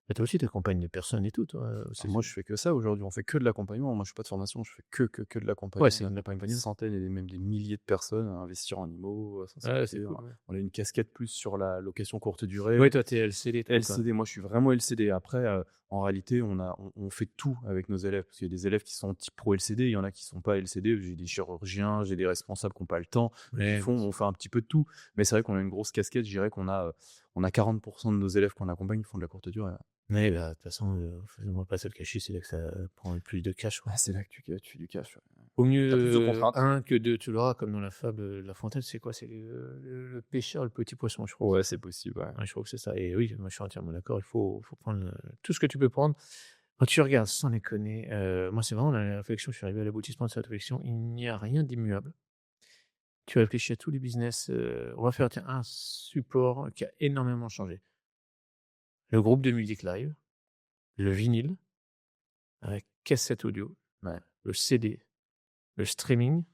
bah, toi aussi, tu accompagnes des personnes et tout, toi, Alors moi, je fais que ça aujourd'hui, on fait que de l'accompagnement. Moi, je fais pas de formation, je fais que de ouais, l'accompagnement. c'est On de accompagne des l'accompagnement. centaines et même des milliers de personnes à investir en IMO, à Ouais, c'est s'insécuriser. cool, ouais. On a une casquette plus sur la location courte durée. Ouais, toi, tu es LCD, toi, quoi. LCD, moi, je suis vraiment LCD. Après, en réalité, on fait tout avec nos élèves. Parce qu'il y a des élèves qui sont type pro LCD, il y en a qui sont pas LCD. J'ai des chirurgiens, j'ai des responsables qui n'ont pas le temps. Donc, Ouais, on fait un petit peu de tout. Mais c'est vrai qu'on a une grosse casquette. Je dirais on a 40% de nos élèves qu'on accompagne qui font de la courte durée. ouais, bah, de toute façon, on va pas se le cacher, c'est là que ça prend le plus de cash, quoi. Ah, c'est là que tu fais du cash. Ouais. Vaut T'as plus de mieux contraintes. 1 que 2, tu l'auras comme dans la fable, de La Fontaine, c'est quoi? C'est le pêcheur, le petit poisson, je crois. Ouais, c'est possible. Ouais. Ouais, je crois que c'est ça et oui, moi, je suis entièrement d'accord, il faut prendre, tout ce que tu peux prendre. Quand tu regardes sans déconner, moi, c'est vraiment la réflexion, je suis arrivé à l'aboutissement de cette réflexion, il n'y a rien d'immuable. Tu réfléchis à tous les business, on va faire, tiens, un support qui a énormément changé. Le groupe de musique live, le vinyle, cassette audio, Ouais. le CD, le streaming.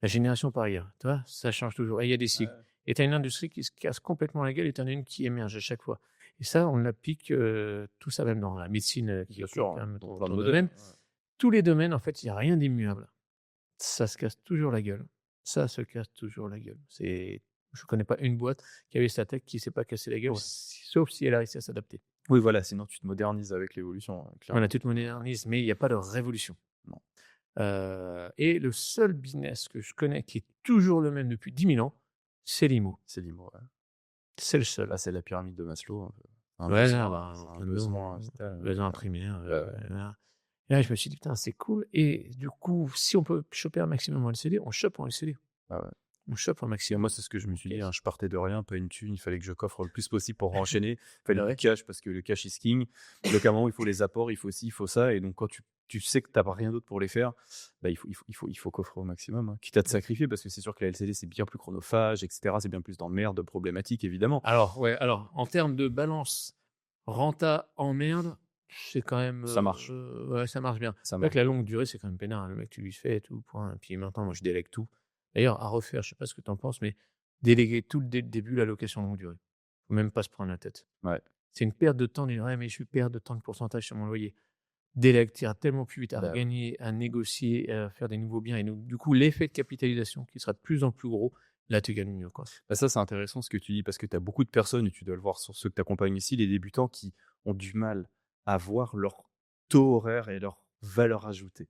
La génération par ailleurs, tu vois? Ça change toujours et il y a des cycles Ouais. et tu as une industrie qui se casse complètement la gueule et tu en as une qui émerge à chaque fois et ça, on l'applique, tout ça même dans la médecine, qui Bien est sûr, quand hein, même dans ton plein de ton modèles. domaine. Tous les domaines, en fait, il y a rien d'immuable. Ça se casse toujours la gueule. Ça se casse toujours la gueule. Je connais pas une boîte qui avait sa tech qui s'est pas cassé la gueule, Ouais. sauf si elle a réussi à s'adapter. Oui, voilà, sinon tu te modernises avec l'évolution, Voilà, clairement. tout modernise, mais il y a pas de révolution. Non, Et le seul business que je connais qui est toujours le même depuis 10 000 ans, c'est l'IMO. c'est l'IMO, ouais. C'est le seul. Bah, c'est la pyramide de Maslow, un peu. un Ouais, besoin, là, bah, c'est un un besoin vital. besoin primaire. Ouais, ouais. Voilà. Et là, je me suis dit: «Putain, c'est cool» et du coup, si on peut choper un maximum en LCD, on chope en LCD. Ah ouais. On chope un Et moi, maximum. c'est ce que je me suis OK. dit, hein, je partais de rien, pas une thune, il fallait que je coffre le plus possible pour enchaîner. Il fallait Bah, du ouais. cash parce que le cash is king. Donc à un moment, il faut les apports, il faut ci, il faut ça. Et donc quand tu sais que tu as rien d'autre pour les faire, bah, il faut coffrer au maximum, hein. Quitte à te Mmh. sacrifier parce que c'est sûr que la LCD, c'est bien plus chronophage, etc. C'est bien plus d'emmerdes, de problématiques, évidemment. Alors, ouais, alors en termes de balance renta emmerde, c'est quand même, Ça marche, ouais, ça marche bien. ça C'est vrai que marche. la longue durée, c'est quand même peinard, hein. Le mec, tu lui fais et tout, point. Et puis maintenant, moi, je délègue tout. D'ailleurs, à refaire, je sais pas ce que tu en penses, mais déléguer tout dès le début, la location longue durée. Faut même pas se prendre la tête. Ouais. C'est une perte de temps, ouais, mais je suis perte de temps de pourcentage sur mon loyer. Délègue, tu iras tellement plus vite à Bah, regagner, à négocier, à faire des nouveaux biens et donc du coup, l'effet de capitalisation qui sera de plus en plus gros, là, tu gagnes mieux, quoi. bah, ça, c'est intéressant ce que tu dis parce que tu as beaucoup de personnes, et tu dois le voir sur ceux que tu accompagnes ici, les débutants qui ont du mal à voir leur taux horaire et leur valeur ajoutée.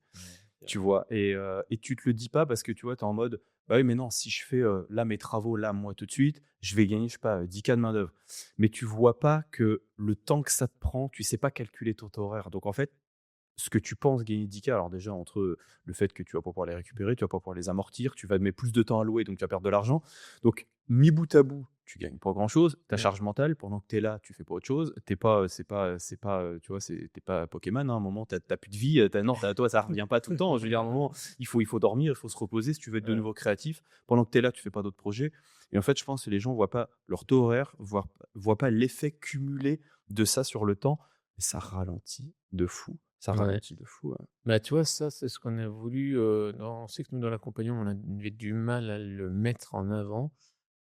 Tu vois? Et tu te le dis pas parce que tu vois, tu es en mode: «Bah oui, mais non, si je fais, là mes travaux là, moi tout de suite, je vais gagner, je sais pas, 10 K de main-d'œuvre». Mais tu vois pas que le temps que ça te prend, tu sais pas calculer ton taux horaire. Donc en fait, ce que tu penses gagner 10 K, alors déjà entre, le fait que tu vas pas pouvoir les récupérer, tu vas pas pouvoir les amortir, tu vas mettre plus de temps à louer, donc tu vas perdre de l'argent. Donc mis bout à bout, tu gagnes pas grand-chose. Ta Ouais. charge mentale, pendant que tu es là, tu fais pas autre chose. Tu pas, c'est pas, tu vois, tu pas Pokémon, hein, à un moment, tu plus de vie, non, toi, ça revient pas tout le temps. Je veux dire, à un moment, il faut dormir, il faut se reposer si tu veux être de Ouais. nouveau créatif. Pendant que tu es là, tu fais pas d'autres projets. Et en fait, je pense que les gens voient pas leur taux horaire, voient pas l'effet cumulé de ça sur le temps. Et ça ralentit de fou. Ça Ouais. ralentit de fou, ouais. Bah, tu vois, ça, c'est ce qu'on a voulu, on sait que nous, dans l'accompagnement, on avait du mal à le mettre en avant.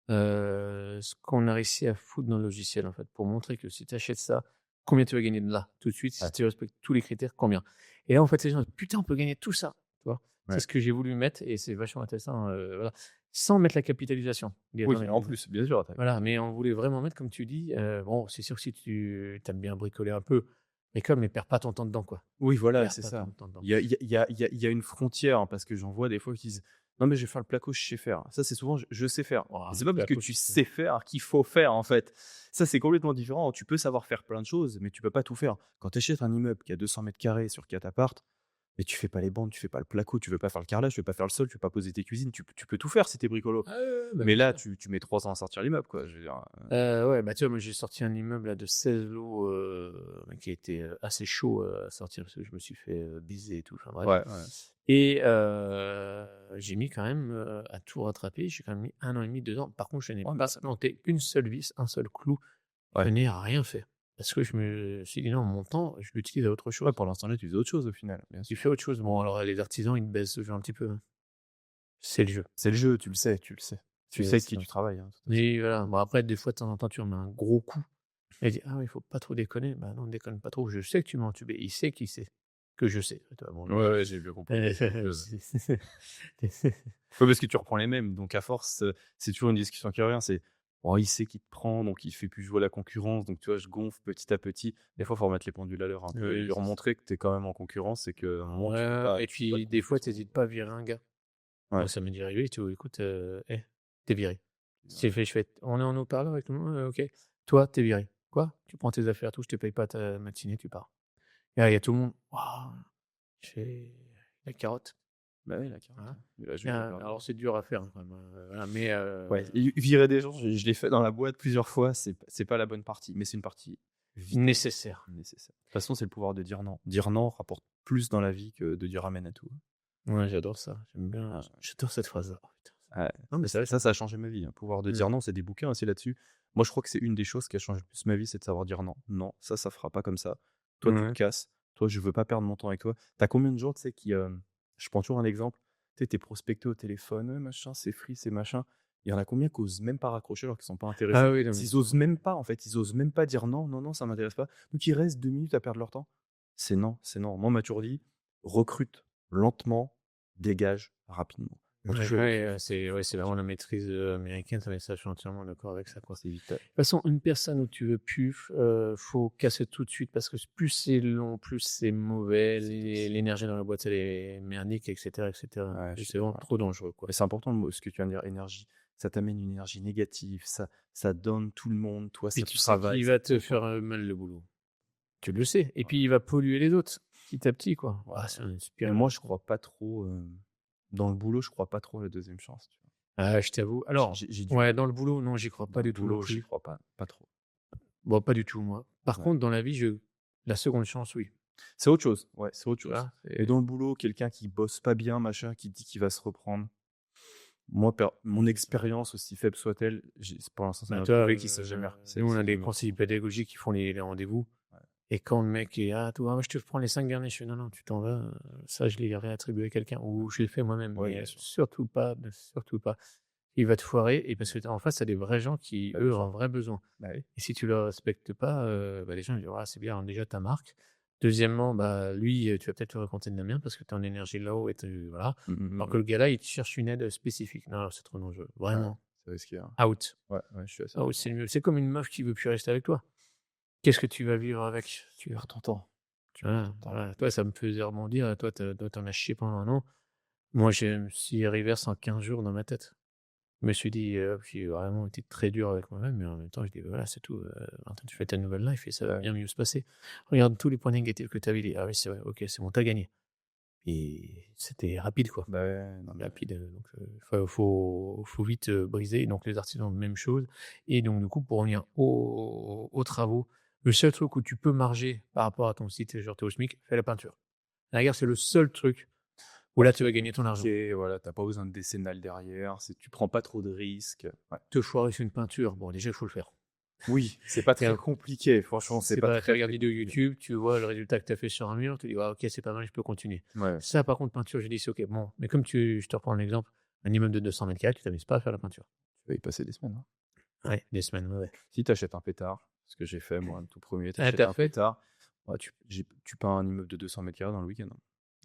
Ce qu'on a réussi à foutre dans le logiciel, en fait, pour montrer que si tu achètes ça, combien tu vas gagner de là, tout de suite, si Ouais, tu respectes tous les critères, combien? Et là, en fait, les gens disent: «Putain, on peut gagner tout ça», tu vois? C'est ouais. ce que j'ai voulu mettre et c'est vachement intéressant, voilà. Sans mettre la capitalisation. On dit: Oui, «Attendez, en plus, bien sûr, tu voilà, mais on voulait vraiment mettre, comme tu dis, bon, c'est sûr que si tu aimes bien bricoler un peu, mais perds pas ton temps dedans, quoi. oui, voilà, Perds c'est pas ça. ton temps dedans. Il y a une frontière, hein, parce que j'en vois des fois qui disent: «Non, mais je vais faire le placo, je sais faire». Ça, c'est souvent: «Je sais faire». Waouh, Mais c'est le pas parce que placo, tu tu sais. sais faire qu'il faut faire, en fait. Ça, c'est complètement différent. Tu peux savoir faire plein de choses, mais tu peux pas tout faire. Quand tu achètes un immeuble qui a 200 mètres carrés sur 4 apparts, mais tu fais pas les bandes, tu fais pas le placo, tu veux pas faire le carrelage, tu veux pas faire le sol, tu veux pas poser tes cuisines, tu peux tout faire si tu es bricolo. Ah ouais, bah, Mais bien là, sûr. tu mets 3 ans à sortir l'immeuble, quoi, je veux dire, Ouais, bah, tu vois, moi, j'ai sorti un immeuble là de 16 lots, qui a été, assez chaud, à sortir parce que je me suis fait, baiser et tout, enfin bref. ouais, ouais. Et j'ai mis quand même, à tout rattraper, j'ai quand même mis 1 an et demi, 2 ans. Par contre, je n'ai Ouais, mais pas ça planté une seule vis, un seul clou. Je ouais. n'ai rien fait. Parce que je me suis dit: «Non, mon temps, je l'utilise à autre chose». Ouais, pour l'instant, là, tu faisais autre chose, au final, bien Tu sûr. fais autre chose. Bon, alors les artisans, ils te baissent le jeu un petit peu, hein. C'est le jeu. C'est le jeu, tu le sais, tu le sais. Tu sais C'est avec qui ça. tu travailles, hein, de toute façon. Et voilà. Bon, après, des fois, de temps en temps, tu remets un gros coup. Elle dit: «Ah oui, il faut pas trop déconner». Bah non, déconne pas trop. Je sais que tu m'as entubé. Il sait qu'il sait que je sais. Tu vois? Bon, Ouais, ouais, j'ai bien compris. Donc, ouais, parce que tu reprends les mêmes, donc à force, c'est toujours une discussion qui revient, c'est: «Oh, il sait qu'il te prend, donc il fait plus jouer la concurrence, donc tu vois, je gonfle petit à petit». Des fois, il faut remettre les pendules à l'heure un peu et Oui, lui c'est ça. remontrer que tu es quand même en concurrence et qu'à un moment, Ouais, et tu peux pas puis te des gonfler fois, tu trop. hésites pas à virer un gars. Ouais. Moi, ça m'est déjà arrivé, tu vois? «Écoute, tu viré». J'ai fait je fais: «On est en haut-parleur avec tout le monde? OK. Toi, t'es viré». «Quoi?» «Tu prends tes affaires, tout, je te paye pas ta matinée, tu pars». Et là, il y a tout le monde: «Waouh!» Je fais: «La carotte». Bah oui, la carotte, Voilà. hein. Il a joué, il a perdu. Alors c'est dur à faire, hein, quand même, voilà, mais Ouais, et virer des gens, je l'ai fait dans la boîte plusieurs fois, c'est pas la bonne partie, mais c'est une partie vitale, nécessaire. nécessaire. De toute façon, c'est le pouvoir de dire non. Dire non rapporte plus dans la vie que de dire amen à tout. Ouais, j'adore ça. J'aime bien, Ah, j'adore cette phrase-là. Oh putain. ouais. Non, mais c'est vrai, Ça a changé ma vie, hein. Pouvoir de mmh. dire non, c'est des bouquins aussi là-dessus. Moi, je crois que c'est une des choses qui a changé le plus ma vie, c'est de savoir dire non. Non, ça fera pas comme ça. Toi, tu te Ouais. casses. Toi, je veux pas perdre mon temps avec toi. Tu as combien de gens, tu sais, qui, je prends toujours un exemple, tu sais, tu es prospecté au téléphone, machin, c'est free, c'est machin. Il y en a combien qui osent même pas raccrocher alors qu'ils sont pas Ah intéressés? oui, non, mais Ils osent même pas, en fait, ils osent même pas dire non, non, non, ça m'intéresse pas. Donc ils restent 2 minutes à perdre leur temps. C'est non, c'est non. Moi, on m'a toujours dit: «Recrute lentement, dégage rapidement». Donc ouais, je ouais, je ouais, faut c'est que vraiment la maîtrise, américaine, ça, mais ça, je suis entièrement d'accord avec ça, quoi. c'est vital. De toute façon, une personne où tu veux plus, faut casser tout de suite parce que plus c'est long, plus c'est mauvais, l'énergie dans la boîte, elle est merdique et cetera et cetera Ouais, je et suis c'est vraiment d'accord, ouais. trop dangereux, quoi. Mais c'est important le mot ce que tu viens de dire, énergie. ça t'amène une énergie négative, ça donne tout le monde, toi, Puis ça tu sais travaille. qu'il va te faire mal le boulot. Tu le sais. Et puis il va polluer les autres, petit à petit, quoi. Ah, c'est une Mais spirale. moi, je crois pas trop, dans le boulot, je crois pas trop à la deuxième chance. Tu vois. Ah, je t'avoue. Alors, J'ai du ouais, dans le boulot, non, j'y crois dans pas le du tout non boulot, j'y plus. crois pas trop. Bon, pas du tout, moi. Par Ouais. contre, dans la vie, la seconde chance, oui. C'est autre chose. Ouais, c'est autre Tu chose. vois, Et dans le boulot, quelqu'un qui bosse pas bien, machin, qui dit qu'il va se reprendre. Moi, mon expérience, aussi faible soit-elle, pour l'instant, ça bah, m'a toi, prouvé qu'il s'est jamais. nous, on a c'est des jamais conseillers reprendre. pédagogiques qui font les rendez-vous. Ouais. Et quand le mec est, toi, je te prends les 5 derniers, je fais, non, tu t'en vas. Ça, je l'ai réattribué à quelqu'un. Ou je l'ai fait moi-même. Ouais, Mais bien sûr. surtout pas, surtout pas. Il va te foirer. Et parce que en face, t'as des vrais gens qui, Bah, eux, bien ont sûr. un vrai besoin. Bah oui. Et si tu le respectes pas, les gens ils disent: «Ah, c'est bien, déjà ta marque». Deuxièmement, lui, tu vas peut-être le raconter de la merde parce que tu es en énergie là-haut et voilà. Alors que le gars là, il te cherche une aide spécifique. Non, c'est trop dangereux. Ouais, Vraiment. c'est risqué. Hein. Out. Ouais, je suis assez Out, d'accord. c'est le mieux. C'est comme une meuf qui veut plus rester avec toi. Qu'est-ce que tu vas vivre avec? Perds ton temps. Tu Voilà, perds ton temps. voilà. Toi, ça me faisait rebondir. Toi, t'en as chié pendant un an. Moi, je me suis reverse en 15 jours dans ma tête. Je me suis dit, j'ai vraiment été très dur avec moi-même, mais en même temps, je dis: «Voilà, c'est tout, maintenant tu fais ta nouvelle life et ça va Ouais. bien mieux se passer. Regarde tous les points négatifs que tu avais dit. Ah oui, c'est vrai, OK, c'est bon, tu as gagné». Et c'était rapide, quoi. Bah ouais, non, mais Rapide, donc faut vite, briser. Donc les artisans, même chose. Et donc du coup, pour revenir aux travaux, le seul truc où tu peux marger par rapport à ton site, genre tu es au SMIC, fais la peinture. La rigueur, c'est le seul truc où là, tu vas gagner ton argent. ok, voilà, t'as pas besoin de décennale derrière, tu prends pas trop de risques. Ouais. Te foirer sur une peinture, bon, déjà, il faut le faire. Oui, c'est pas très Regarde, compliqué, franchement, c'est pas tu très, regardes très une vidéo compliqué. YouTube, tu vois le résultat que tu as fait sur un mur, tu dis: «Ah OK, c'est pas mal, je peux continuer». Ouais, Ça, par contre, peinture, j'ai dit: «C'est OK». Bon, mais comme je te reprends l'exemple, un immeuble de 200 mètres carrés, tu t'amuses pas à faire la peinture. tu vas y passer des semaines. Hein. Ouais, des semaines, ouais. Si t'achètes un pétard, ce que j'ai fait, moi, le tout premier, Ah, t'achètes tu un fait? pétard, ouais, tu peins un immeuble de 200 mètres carrés dans le week-end. Hein.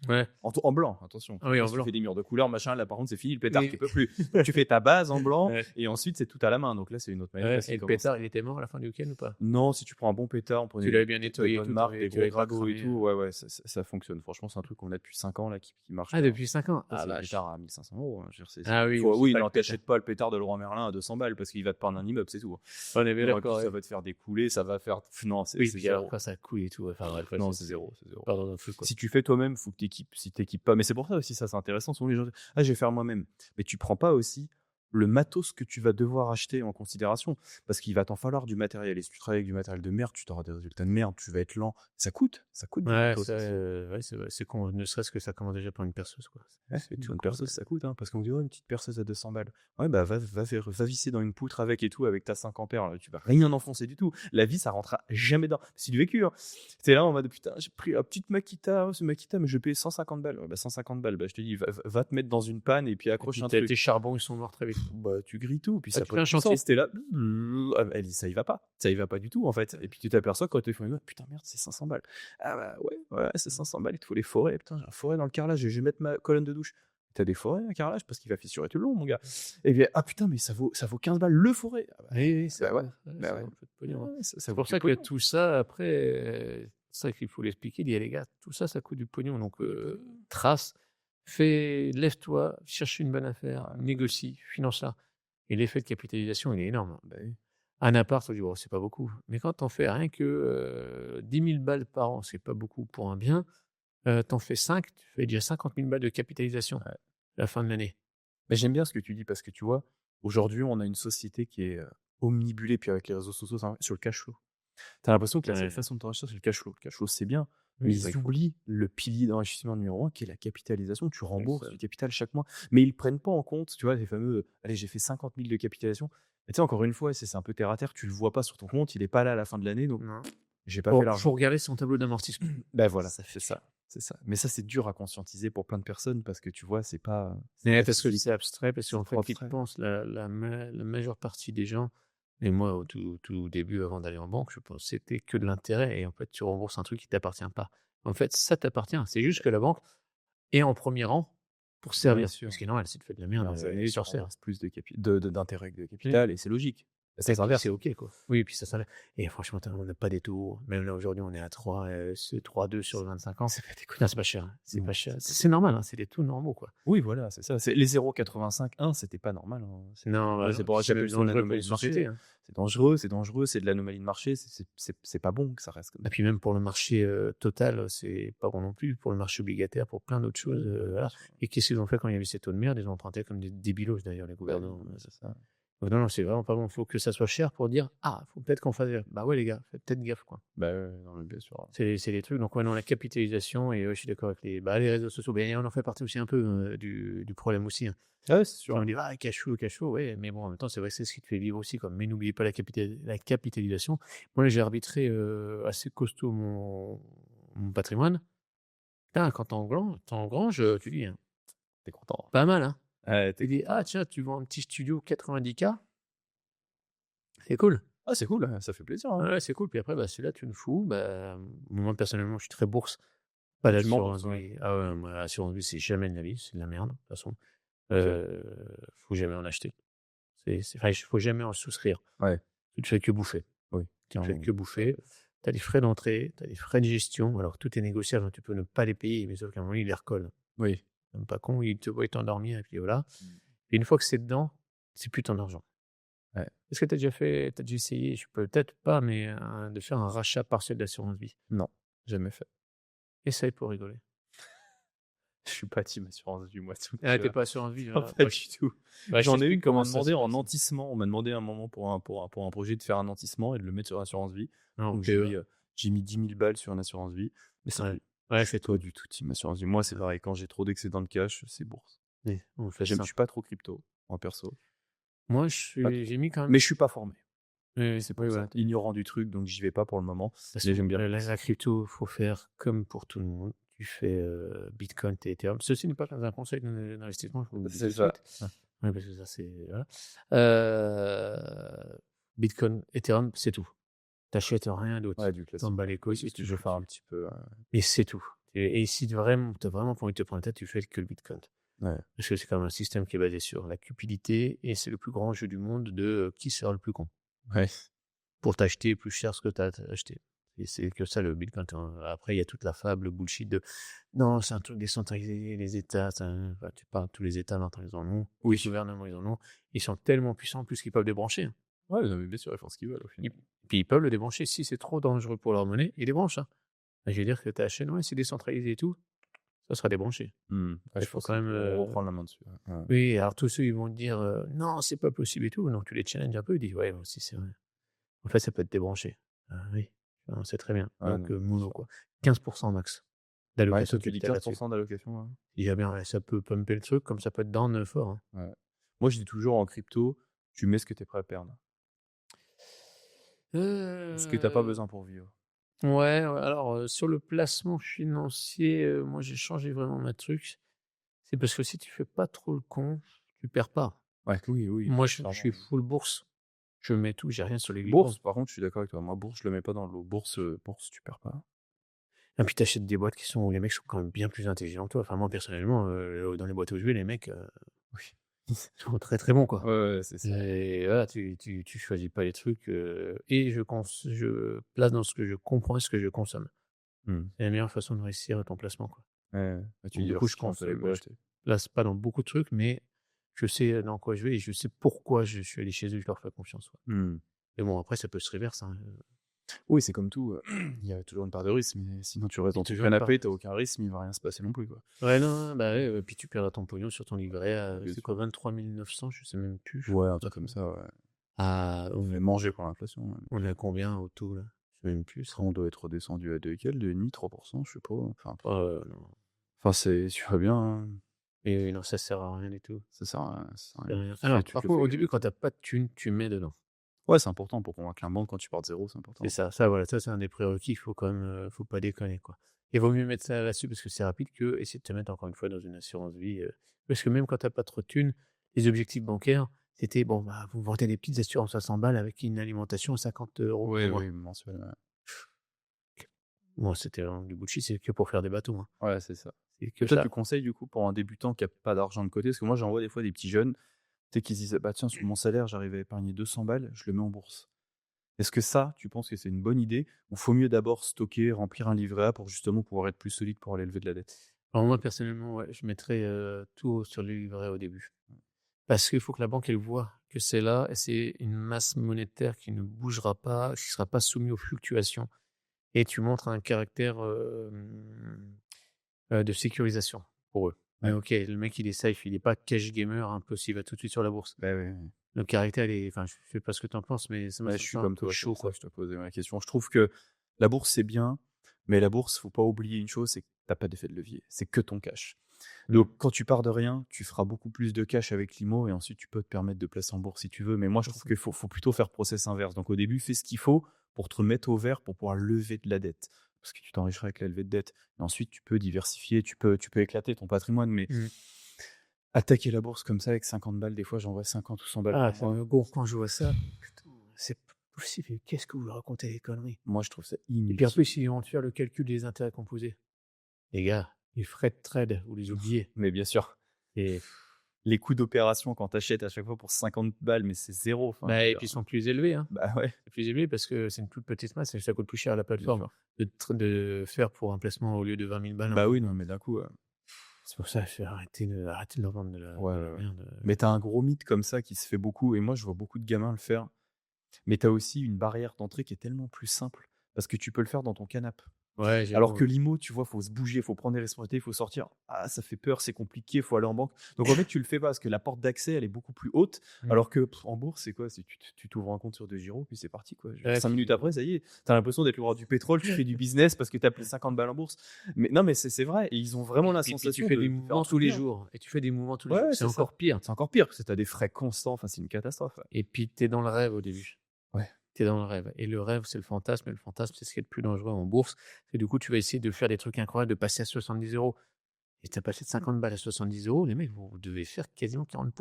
Ouais. En blanc, attention. Ah oui, en Si tu blanc. fais des murs de couleur, machin, là par contre c'est fini, le pétard Oui. qui peut plus. Tu fais ta base en blanc Ouais. et ensuite c'est tout à la main. Donc là c'est une autre manière. Ouais, et le pétard, il était mort à la fin du week-end ou pas? Non, si tu prends un bon pétard, on prenait Tu l'avais bien des nettoyé et bonnes tout, marques, des tu gros l'avais pas ragots et cramé, tout, ouais, ça fonctionne. Franchement, c'est un truc qu'on a depuis 5 ans là qui marche Ah, bien. depuis 5 ans? Ça, Ah c'est le vache. pétard à 1500 €. Hein. Je veux dire, Ah oui, c'est oui, pas le non, pétard. t'achètes pas le pétard de Leroy Merlin à 200 balles parce qu'il va te peindre un immeuble, c'est tout. Hein. On est bien Non, et puis d'accord, ça ouais. va te faire des coulées, ça va faire. Non, c'est Oui, puis alors zéro. quand ça coule et tout, enfin bref, Non, c'est zéro. pardon, un truc, quoi. Si tu fais toi-même, faut que t'équipes. Si t'équipes pas, mais c'est pour ça aussi, ça c'est intéressant. Souvent les gens disent, ah, je vais faire moi-même. Mais tu prends pas aussi le matos que tu vas devoir acheter en considération parce qu'il va t'en falloir du matériel. Et si tu travailles avec du matériel de merde, tu auras des résultats de merde, tu vas être lent. Ça coûte du Ouais, matos. ça, ouais, c'est vrai. C'est con, ne serait-ce que ça commence déjà par une perceuse, quoi. Ouais, C'est une tout bonne con, perceuse, ça. ça coûte, hein, parce qu'on dit, oh, une petite perceuse à 200 balles. Ouais, bah, va visser dans une poutre avec et tout, avec ta 5 ampères, là, tu vas rien enfoncer du tout. La vis, ça rentrera jamais dans. C'est du vécu, hein. T'es là en mode, putain, j'ai pris la petite Makita, oh, c'est Makita, mais je vais payer 150 balles. Ouais, bah, 150 balles, bah, je te dis, va te mettre dans une panne et puis Et accroche puis un tes truc. charbons, ils sont morts très vite. Bah, tu grilles tout, puis Ah, ça tu peut fais un être chantier. sens, t'es là, ça y va pas du tout en fait. Et puis tu t'aperçois quand tu fais une note, putain merde, c'est 500 balles. Ah bah ouais, c'est 500 balles, il te faut les forêts. Putain, j'ai un forêt dans le carrelage, je vais mettre ma colonne de douche. T'as des forêts à carrelage parce qu'il va fissurer tout le long, mon gars. Et bien, ah putain, mais ça vaut 15 balles le forêt. Ah bah, Oui, c'est bah ouais, vrai. bah Ça ouais. vaut un peu de pognon, hein. Ouais, ça C'est vaut pour du ça que pognon. tout ça, après, c'est ça qu'il faut l'expliquer. Il y a les gars, tout ça, ça coûte du pognon. Donc, trace, lève-toi, cherche une bonne affaire, négocie, finance-la. Et l'effet de capitalisation, il est énorme. Bah oui. Un appart, on dit, oh, c'est pas beaucoup. Mais quand t'en fais rien que 10 000 balles par an, c'est pas beaucoup pour un bien. T'en fais 5, tu fais déjà 50 000 balles de capitalisation à la fin de l'année. Mais j'aime bien ce que tu dis parce que tu vois, aujourd'hui, on a une société qui est omnibulée, puis avec les réseaux sociaux, sur le cash flow. T'as l'impression que la seule Ouais. façon de t'enrichir, c'est le cash flow. Le cash flow, c'est bien. Oui, Mais c'est vrai ils qu'il faut. oublient le pilier d'enrichissement numéro 1 qui est la capitalisation. Tu rembourses ça. du capital chaque mois. Mais ils prennent pas en compte, tu vois, les fameux allez, j'ai fait 50 000 de capitalisation. Mais tu sais, encore une fois, c'est un peu terre à terre. Tu le vois pas sur ton compte. Il est pas là à la fin de l'année. Donc, Non. j'ai pas Bon, fait faut l'argent. regarder son tableau d'amortissement. Ben voilà, Ça fait c'est ça. C'est ça. Mais ça, c'est dur à conscientiser pour plein de personnes parce que tu vois, c'est pas. Mais pas parce que physique. c'est abstrait, parce C'est qu'en fait, trop qui abstrait. pense la majeure partie des gens, et moi au tout début, avant d'aller en banque, je pense que c'était que de l'intérêt. Et en fait, tu rembourses un truc qui t'appartient pas. En fait, ça t'appartient. C'est juste que la banque est en premier rang pour servir. sûr. Ce qui est normal, si tu fais de la Dernières merde, années, elle tu s'en sert. rembourses plus d'intérêt que de capital et c'est logique. Ça Et puis s'inverse. c'est OK, quoi. Oui, puis ça s'enlève et franchement, on n'a pas des taux même là, aujourd'hui, on est à 3, c'est 3,2 sur 25 ans. C'est pas Non, déconnant. c'est pas cher, hein, c'est Non, pas cher. c'est pas C'est normal, hein, c'est des taux normaux, quoi. oui, voilà, c'est ça. C'est les 0,85, 1, c'était pas normal, hein. Non, Moi, bah, c'est non, pour puis ça que c'est même j'appelle ça une dangereux pour anomalie une de marché. société, hein. C'est dangereux, c'est l'anomalie de marché, c'est pas bon que ça reste comme Et ça. puis même pour le marché, total, c'est pas bon non plus. Pour le marché obligataire, pour plein d'autres choses, Bien voilà. sûr. Et qu'est-ce qu'ils ont fait quand il y avait ces taux de merde? Ils ont emprunté comme des débilos d'ailleurs, les Bah, gouvernements. c'est ça. Donc non, non, c'est vraiment pas bon. Il faut que ça soit cher pour dire: «Ah, faut peut-être qu'on fasse gaffe». Bah ouais les gars, faites peut-être gaffe, quoi. Bah, ouais, non, mais bien sûr. C'est des trucs donc ouais, non, la capitalisation et ouais, je suis d'accord avec les réseaux sociaux, beh, on en fait partie aussi un peu, du problème aussi, hein. Ah ouais, c'est Tu vas sûr. me dire: «Ah cash flow», ouais, mais bon, en même temps, c'est vrai que c'est ce qui te fait vivre aussi, quoi. Mais n'oubliez pas la capitalisation. Moi, là, j'ai arbitré, assez costaud mon patrimoine. Putain, quand tu engranges, tu dis, hein: Tu es content. «Pas mal, hein». Ouais, tu Tu es dis: content. «Ah tiens, tu vends un petit studio 90K, c'est cool». Ah, c'est cool, ça fait plaisir, hein. Ouais, ouais, c'est cool. Puis après, bah, celui-là, tu le fous. Bah, moi, personnellement, je suis très bourse. Pas Tu m'en d'assurance bourses, ouais. vie. Ah ouais, moi, l'assurance vie, c'est jamais de la vie, c'est de la merde, de toute façon. OK. Heu, faut jamais en acheter. Enfin, il faut jamais en souscrire. Ouais, Tu ne fais que bouffer. oui, Tu ne fais clairement. que bouffer. Tu as des frais d'entrée, tu as des frais de gestion. Alors, tout est négociable, hein, tu peux ne pas les payer, mais sauf qu'à un moment, ils les recollent. Oui. Même pas con, ils te voient t'endormir et puis voilà. Mmh. Et une fois que c'est dedans, c'est plus ton argent. Ouais. Est-ce que tu as déjà essayé, je peux peut-être pas, mais de faire un rachat partiel d'assurance vie? Non, jamais fait. Essaye pour rigoler. Je suis pas team assurance vie, moi, donc Ah, tu pas assurance vie, non, voilà. pas du tout. Bah, je J'en ai une t'explique qu'on comment m'a ça demandé se en passe. nantissement. On m'a demandé à un moment pour un projet de faire un nantissement et de le mettre sur assurance vie. Non, Donc PEA. j'ai mis 10 000 balles sur une assurance vie, mais c'est Ouais. tout. Ouais, Je suis c'est pas tout. du tout team assurance vie. Moi, c'est Ouais. pareil, quand j'ai trop d'excédents de cash, c'est bourse. Oui, on fait Je simple. suis pas trop crypto, moi perso, Moi, pas trop. j'ai mis quand même. Mais je suis pas formé, Oui, oui, c'est oui, pour ça. voilà. Ignorant du truc, donc j'y vais pas pour le moment. De toute Mais façon, j'aime bien. la crypto, faut faire comme pour tout le monde. Tu fais Bitcoin et Ethereum. Ceci n'est pas un conseil d'investissement, je vous le dis tout C'est de ça. suite. Oui, parce que ça, c'est. Voilà. Bitcoin, Ethereum, c'est tout. T'achètes rien d'autre. Ouais, du T'en classique. bats les Oui, couilles c'est et ce que tu je vais fous faire un dessus. petit peu. Et c'est tout. Et si vraiment, tu as vraiment pas envie de te prendre la tête, tu fais que le Bitcoin. Ouais. Parce que c'est quand même un système qui est basé sur la cupidité et c'est le plus grand jeu du monde de qui sera le plus con Ouais. pour t'acheter plus cher ce que tu as acheté. Et c'est que ça le Bitcoin. Après, il y a toute la fable bullshit de non, c'est un truc décentralisé, les États, enfin, tu parles, tous les États maintenant ils en ont, les Oui. gouvernements ils en ont, ils sont tellement puissants plus qu'ils peuvent débrancher, hein. Ouais, non, mais bien sûr, ils font ce qu'ils veulent au final. Puis ils peuvent le débrancher si c'est trop dangereux pour leur monnaie, ils débranchent, hein. Je veux dire que ta chaîne, ouais, c'est décentralisé et tout, ça sera débranché. Ouais, Il je faut pense quand qu'ils même. pourront reprendre la main dessus. Ouais. Oui, alors tous ceux, ils vont te dire non, c'est pas possible et tout. Donc tu les challenges un peu, ils disent ouais, moi aussi c'est vrai. En fait, ça peut être débranché. Ah oui, on sait très bien. Ouais, Donc non, bien mono, sûr. quoi. 15% max Ouais, d'allocation toi, de tu dis capital là-dessus. 15% d'allocation, hein? Il y a bien, ça peut pumper le truc, comme ça peut être down fort, hein. Ouais. Moi, je dis toujours en crypto, tu mets ce que tu es prêt à perdre. Ce que tu as pas Euh, besoin pour vivre. ouais, ouais, alors sur le placement financier, moi j'ai changé vraiment ma truc. C'est parce que si tu fais pas trop le con, tu perds pas. Ouais, oui, oui, Moi, je suis clairement. full bourse. Je mets tout, j'ai rien sur les licornes. Bourse, par contre, je suis d'accord avec toi. Moi, bourse, je le mets pas dans l'eau. Bourse, tu perds pas. Et puis t'achètes des boîtes qui sont où les mecs sont quand même bien plus intelligents que toi. Enfin, moi, personnellement, dans les boîtes où je vais, les mecs Oui. sont très très bons, quoi. Ouais, ouais, c'est ça. Et voilà, tu choisis pas les trucs. Et je place dans ce que je comprends et ce que je consomme. Mmh. C'est la meilleure façon de réussir ton placement, quoi. Ouais, ouais, tu Donc, du coup, diversifies un peu la je communauté. place pas dans beaucoup de trucs, mais je sais dans quoi je vais et je sais pourquoi je suis allé chez eux, je leur fais confiance, ouais. Mmh. Mais bon, après, ça peut se reverse, hein. Oui, c'est comme tout, il y a toujours une part de risque, mais sinon tu restes Il y a dans ton toujours une part. canapé, tu aucun risque, mais il va rien se passer non plus, quoi. Ouais, non, bah ouais, puis tu perdras ton pognon sur ton livret à, Bien c'est sûr. quoi, 23 900, je sais même plus. Ouais, un truc comme ça, ouais. Ah, On avait mangé pour l'inflation, ouais. on est à combien au taux, là? Je sais même plus ça. Après, on doit être redescendu à 2 et quelques, 2,5, 3%, je sais pas. Non. Enfin, c'est, tu vois bien, hein, Et non, ça sert à rien du tout. ça sert à C'est rien. rien. Tu Alors, te par le contre, au fais. début, quand t'as pas de thune, tu mets dedans. Ouais, c'est important pour convaincre la banque quand tu pars de zéro, c'est C'est important. ça. Ça, voilà, ça, c'est un des prérequis. Il faut quand même, faut pas déconner, quoi. Il vaut mieux mettre ça là-dessus parce que c'est rapide que essayer de te mettre encore une fois dans une assurance vie. Parce que même quand t'as pas trop de thunes, les objectifs bancaires, c'était bon, bah, vous vendez des petites assurances à 100 balles avec une alimentation à 50 € par Ouais, mois. oui, mensuel, ouais. Bon, c'était vraiment du bullshit, c'est que pour faire des bateaux, hein. Ouais, c'est ça. C'est Et que toi, ça. tu conseilles du coup pour un débutant qui a pas d'argent de côté, parce que moi j'en vois des fois des petits jeunes, Tu sais, qu'ils se disaient: «Bah, tiens, sur mon salaire, j'arrive à épargner 200 balles, je le mets en bourse». Est-ce que ça, tu penses que c'est une bonne idée ou faut mieux d'abord stocker, remplir un livret A pour justement pouvoir être plus solide pour aller lever de la dette? Alors moi, personnellement, ouais, je mettrais, tout sur le livret au début. Parce qu'il faut que la banque, elle voit que c'est là et c'est une masse monétaire qui ne bougera pas, qui ne sera pas soumis aux fluctuations et tu montres un caractère, de sécurisation pour eux. Mais Ouais. OK, le mec, il est safe, il est pas cash gamer un peu s'il va tout de suite sur la bourse. Bah, ouais, ouais. Le caractère, il est enfin, je sais pas ce que tu en penses, mais ça me Ouais, je semble suis ça un comme peu toi, c'est chaud, pour ça quoi. que je te posais la question. Je trouve que la bourse, c'est bien, mais la bourse, faut pas oublier une chose, c'est que tu pas d'effet de levier, c'est que ton cash. Mmh. Donc quand tu pars de rien, tu feras beaucoup plus de cash avec l'IMO et ensuite tu peux te permettre de placer en bourse si tu veux. Mais moi, je C'est trouve ça. qu'il faut plutôt faire process inverse. Donc au début, fais ce qu'il faut pour te remettre au vert pour pouvoir lever de la dette. Parce que tu t'enrichiras avec la levée de dette. Et ensuite, tu peux diversifier, tu peux éclater ton patrimoine. Mais Mmh. attaquer la bourse comme ça avec 50 balles, des fois, j'en vois 50 ou 100 balles Ah, par ça mois. me gonfle quand je vois ça. Putain, c'est pas possible. Qu'est-ce que vous racontez des conneries? Moi, je trouve ça Et puis en inutile. plus, ils vont te faire le calcul des intérêts composés. Les gars, les frais de trade, vous les oubliez. Mais bien sûr, Et les coûts d'opération quand tu achètes à chaque fois pour 50 balles, mais c'est zéro. Enfin, je bah, veux et dire, puis ils sont plus élevés, hein. bah ouais, C'est plus élevé parce que c'est une toute petite masse et ça coûte plus cher à la bien plateforme sûr. de faire pour un placement au lieu de 20 000 balles. Bah oui, non, mais d'un coup, C'est pour ça, je fais arrêter de leur vendre ouais, de la ouais, ouais. merde. Mais tu as un gros mythe comme ça qui se fait beaucoup et moi, je vois beaucoup de gamins le faire. Mais tu as aussi une barrière d'entrée qui est tellement plus simple parce que tu peux le faire dans ton canapé. Ouais, Alors j'avoue. que l'IMO, tu vois, faut se bouger, faut prendre des responsabilités, il faut sortir. Ah, ça fait peur, c'est compliqué, faut aller en banque. Donc en fait, tu le fais pas parce que la porte d'accès, elle est beaucoup plus haute. Mmh. Alors que en bourse, c'est quoi? C'est tu t'ouvres un compte sur 2 Giro, puis c'est parti, quoi. Je veux dire, Ouais, 5 puis minutes après, ça y est, tu as l'impression d'être le roi du pétrole, tu fais du business parce que tu as pris 50 balles en bourse. Mais non, mais c'est vrai. Et ils ont vraiment la puis tu sensation fais des de faire un mouvements tous truc les bien. jours et tu fais des mouvements tous les Ouais, jours. ouais, C'est c'est ça. encore pire C'est encore pire parce que tu as des frais constants. Enfin, c'est une catastrophe. Ouais. et puis tu es dans le rêve au début. Ouais. Tu es dans le rêve et le rêve, c'est le fantasme et le fantasme, c'est ce qui est le plus dangereux en bourse. Et du coup, tu vas essayer de faire des trucs incroyables, de passer à 70 € et tu as passé de 50 balles à 70 €, les mecs, vous devez faire quasiment 40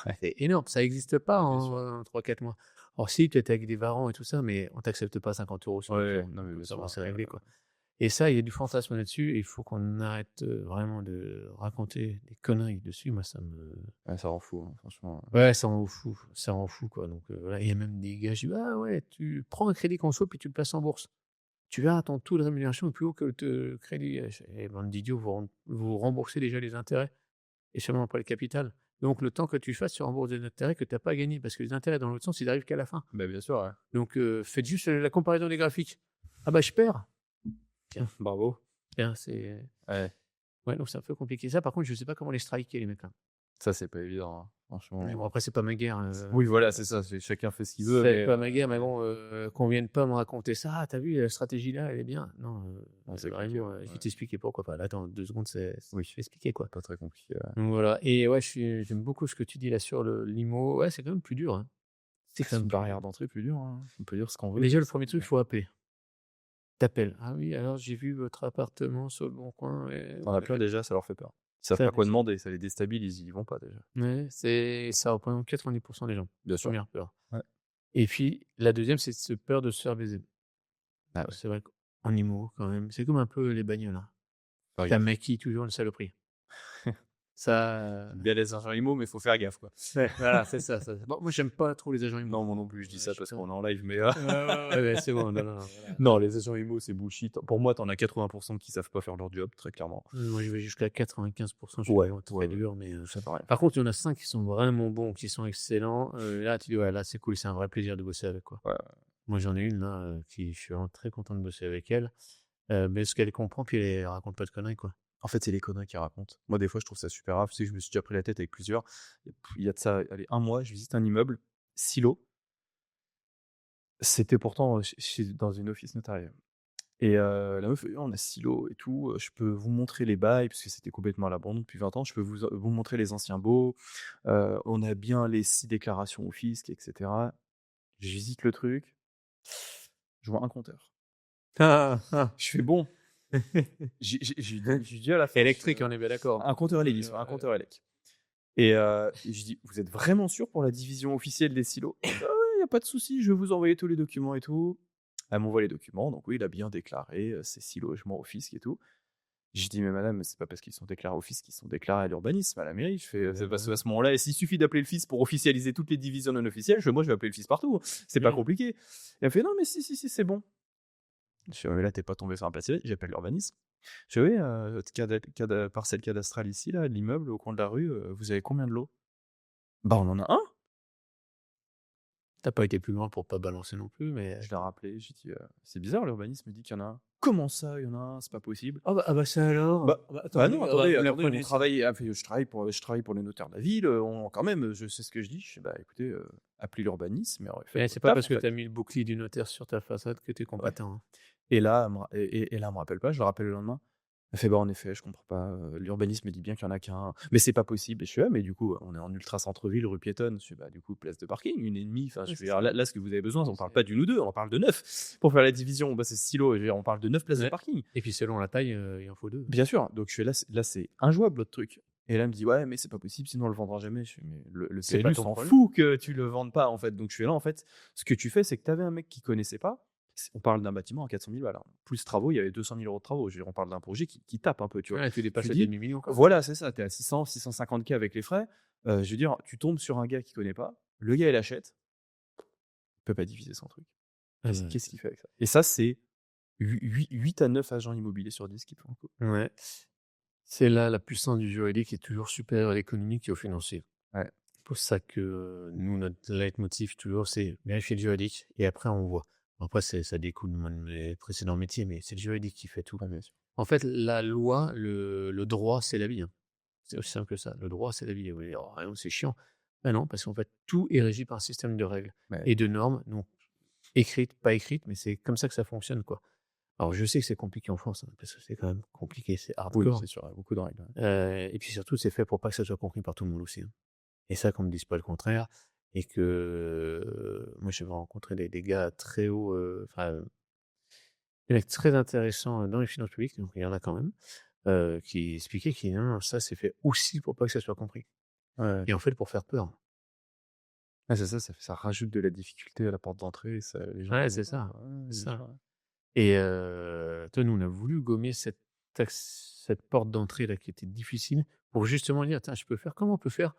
Ouais, C'est énorme, ça existe pas bien sûr. en 3-4 mois. Alors si, peut-être avec des varants et tout ça, mais on t'accepte pas 50 € sur Ouais, le ouais, virement, non, mais comme bien ça, sûr. bon, c'est réglé, quoi. Et ça, il y a du fantasme là-dessus et il faut qu'on arrête, vraiment de raconter des conneries dessus. Moi, ça me Ouais, ça rend fou, hein, franchement. ouais, ça rend fou, quoi. Donc voilà, il y a même des gars, je dis: «Ah ouais, tu prends un crédit conso puis tu le places en bourse. Tu verras, ton taux de rémunération est plus haut que le crédit». Je fais: «Eh bande d'idiots, vous remboursez déjà les intérêts et seulement après le capital. Donc le temps que tu fasses, tu rembourses des intérêts que tu as pas gagné parce que les intérêts dans l'autre sens, ils arrivent qu'à la fin. Bah, bien sûr, ouais. Donc faites juste la comparaison des graphiques. Ah bah je perds. Tiens, Bravo. tiens, c'est Ouais, ouais, donc c'est un peu compliqué. Ça, par contre, je sais pas comment les striker, les mecs là. ça, c'est pas évident, hein, franchement. Mais bon, après, c'est pas ma guerre. Oui, voilà, c'est ça, chacun fait ce qu'il veut, C'est mais pas ma guerre, mais bon, qu'on vienne pas me raconter ça. Ah, t'as vu, la stratégie là, elle est bien. Non, non, c'est compliqué, vraiment, ouais. je vais t'expliquer pourquoi pas. Là, attends, 2 secondes, Oui. je vais expliquer quoi. Pas très compliqué, ouais. Donc voilà. Et ouais, j'aime beaucoup ce que tu dis là sur l'IMO. Ouais, c'est quand même plus dur, hein. C'est quand C'est même une plus barrière dur. d'entrée plus dure, hein. On peut dire ce qu'on veut, Déjà, mais le premier truc, il faut appeler. T'appelles. «Ah oui, alors j'ai vu votre appartement sur le bon coin et tu as plein déjà, ça leur fait peur. Ils savent ça pas quoi demander, ça les déstabilise, ils y vont pas déjà. ouais, ça représente 90 des gens. Bien sûr. Première peur. Ouais. Et puis la deuxième, c'est ce peur de se faire baiser. Ah ouais. C'est vrai qu'en IMO, quand même, c'est comme un peu les bagnoles, hein. Faire Tu gaffe. maquilles toujours une saloperie. Ça, Bien les agents IMO, mais faut faire gaffe, quoi. ouais, voilà, c'est ça. Bon, moi, j'aime pas trop les agents IMO. Non, moi non plus, je dis Ouais, ça je suis parce pas qu'on est en live, mais ouais, ouais, c'est bon, non, non, voilà. non, les agents IMO, c'est bullshit. Pour moi, t'en as 80% qui savent pas faire leur job, très clairement. Moi, je vais jusqu'à 95 je suis Ouais, vraiment très ouais, ouais. dur, mais Ça paraît. par contre, il y en a 5 qui sont vraiment bons, qui sont excellents. Là, tu dis: «Ouais, là, c'est cool, c'est un vrai plaisir de bosser avec, quoi». Ouais. Moi, j'en ai une là, qui je suis vraiment très content de bosser avec elle, mais ce qu'elle comprend, puis elle raconte pas de conneries, quoi. En fait, c'est les conneries qu'ils racontent. Moi, des fois, je trouve ça super grave. Tu sais, je me suis déjà pris la tête avec plusieurs. Il y a de ça, allez, un mois, je visite un immeuble, silo. C'était pourtant dans une office notariale. Et la meuf fait: «On a silo et tout, je peux vous montrer les bails», parce que c'était complètement à l'abandon depuis 20 ans. «Je peux vous montrer les anciens baux, on a bien les 6 déclarations au fisc et cetera». Je visite le truc, je vois un compteur. Ah, ah. Je fais: «Bon», j'ai dit à la fin, Électrique, on est bien d'accord. un compteur Enedis, un compteur élec. Et je dis: «Vous êtes vraiment sûr pour la division officielle des silos?» «Ah ouais, il y a pas de souci, je vais vous envoyer tous les documents et tout». Elle m'envoie les documents, donc oui, il a bien déclaré, ses 6 logements au fisc et tout. J'ai dit: «Mais madame, c'est pas parce qu'ils sont déclarés au fisc qu'ils sont déclarés à l'urbanisme, à la mairie». Je fais: «C'est parce qu'à ce moment-là, et s'il suffit d'appeler le fisc pour officialiser toutes les divisions non officielles, moi, je vais appeler le fisc partout. C'est pas Mmh. compliqué». Et elle fait: «Non, mais si, si, si, c'est bon». Je fais: «Ouais, mais là, t'es pas tombé sur un passerelle». J'appelle l'urbanisme. Je fais: «Oui, parcelle cadastrale ici, là, l'immeuble au coin de la rue, vous avez combien de lots?» «Bah, on en a un». Tu pas été plus loin pour pas balancer non plus, mais Je l'ai rappelé, j'ai dit: «C'est bizarre, l'urbanisme me dit qu'il y en a un». «Comment ça, il y en a un? C'est pas possible». ah bah, ça alors? Bah Ah bah, bah non, ah bah, attendez, vous la attendez, on prenez ça. travaille, je travaille pour les notaires de la ville, on quand même, je sais ce que je dis. Je fais: «Bah écoutez, appelez l'urbanisme et faites Mais votre c'est pas taf, parce en que fait». tu as mis le bouclier du notaire sur ta façade que tu es Ouais. compétent, hein. Et là, et là, elle me rappelle pas, je le rappelle le lendemain. Elle fait: «Bah en effet, je comprends pas, l'urbanisme me dit bien qu'il y en a qu'un, mais c'est pas possible». Et je fais: «Ouais, mais du coup, on est en ultra centre-ville, rue piétonne». Je fais: «Bah du coup, place de parking, 1,5. Enfin, je Ouais, veux c'est dire, ça. là, ce que vous avez besoin, on parle C'est pas d'1 ou 2, on parle de 9 pour faire la division. Bah c'est 6 lots, je veux dire, on parle de 9 places de ouais parking». et puis selon la taille, il en faut 2. Bien sûr, donc je fais: «Là, c'est injouable votre truc». Et là, elle me dit: «Ouais, mais c'est pas possible, sinon on le vendra jamais». Je fais: «Mais le C'est pas PLU ton s'en problème. fout que tu le vendes pas, en fait». Donc je fais: «Là, en fait, ce que tu fais, c'est que tu avais un mec qui connaissait pas». On parle d'un bâtiment à 400 000 balles, hein. Plus travaux, il y avait 200 000 € de travaux. Je veux dire, on parle d'un projet qui tape un peu, tu vois? Ouais, tu Je dépasses lui le dis: demi-million, quoi. «Voilà, c'est ça, tu es à 600-650 K avec les frais». Je veux dire, tu tombes sur un gars qui connaît pas, le gars, il achète, il peut pas diviser son truc. Ah bah, Qu'est-ce qu'il fait avec ça? Et ça, c'est 8 à 9 agents immobiliers sur 10 qui te font le coup. ouais. C'est là la puissance du juridique est toujours supérieure à l'économique et au financier. Ouais, C'est pour ça que nous, notre leitmotiv toujours, c'est vérifier le juridique et après on voit. Après, ça découle de mes précédents métiers, mais c'est le juridique qui fait tout. ouais, bien sûr. En fait, la loi, le droit, c'est la vie, hein. C'est aussi simple que ça. Le droit, c'est la vie. Et vous allez dire: «Oh, non, c'est chiant». Ben non, parce qu'en fait, tout est régi par un système de règles Ouais. et de normes, donc écrites, pas écrites, mais c'est comme ça que ça fonctionne, quoi. Alors je sais que c'est compliqué en France, hein, parce que c'est quand même compliqué, c'est Oui, hardcore. c'est sûr, il y a beaucoup de règles, ouais. Et puis surtout, c'est fait pour pas que ça soit compris par tout le monde aussi, hein. Et ça, qu'on me dise pas le contraire et que, moi, j'ai rencontré des gars très hauts, enfin, des mecs très intéressants, dans les finances publiques, donc il y en a quand même, qui expliquaient que non, non, ça, c'est fait aussi pour pas que ça soit compris Ouais, et en fait, pour faire peur. ouais, c'est ça, ça rajoute de la difficulté à la porte d'entrée, et ça, les gens Ouais, comprennent c'est pas, ça, quoi. Ouais, ouais, c'est bien sûr, ça ouais. et toi, nous, on a voulu gommer cette porte d'entrée là qui était difficile pour justement dire: «Tiens, comment on peut faire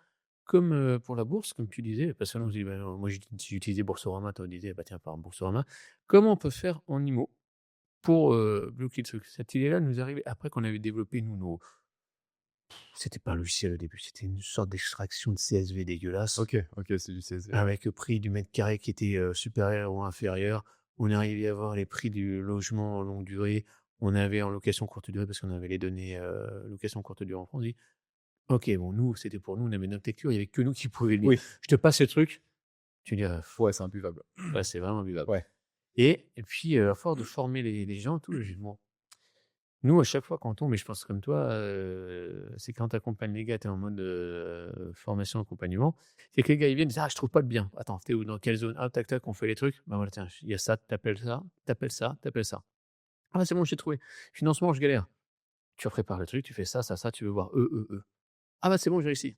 comme, pour la bourse?» comme tu disais, parce que nous on se dit: «Bah, moi j'ai utilisé Boursorama», toi on disait: «Bah, tiens, par Boursorama». Comment on peut faire en IMO pour, bloquer le truc? Cette idée-là nous est arrivée après qu'on avait développé nous nos c'était pas un logiciel au début, c'était une sorte d'extraction de CSV dégueulasse. OK, OK, c'est du CSV, ouais. Avec le prix du mètre carré qui était, supérieur ou inférieur. On arrivait à voir les prix du logement en longue durée. On avait en location courte durée parce qu'on avait les données, location courte durée en France. On dit: «OK, bon, nous, c'était pour nous, on avait notre lecture, il y avait que nous qui pouvions le lire». Oui, Je te passe ce truc, tu dis: ouais, c'est imbuvable. ouais, c'est vraiment buvable» Ouais, et puis, à force de former les gens tout, j'ai dit: «Bon». Nous, à chaque fois quand on tombe et je pense comme toi, c'est quand tu accompagnes les gars, tu es en mode, formation, accompagnement, c'est que les gars, ils viennent, ils disent: «Ah, je trouve pas le bien». «Attends, tu es où? Dans quelle zone?» «Ah, tac, tac, on fait les trucs». «Bah, voilà, tiens, il y a ça, tu appelles ça, tu appelles ça, tu appelles ça». «Ah, bah, c'est bon, j'ai trouvé». «Financement, je galère». Tu prépares le truc, tu fais ça, tu veux voir eux, eux, eux. «Ah, bah, c'est bon, j'ai réussi».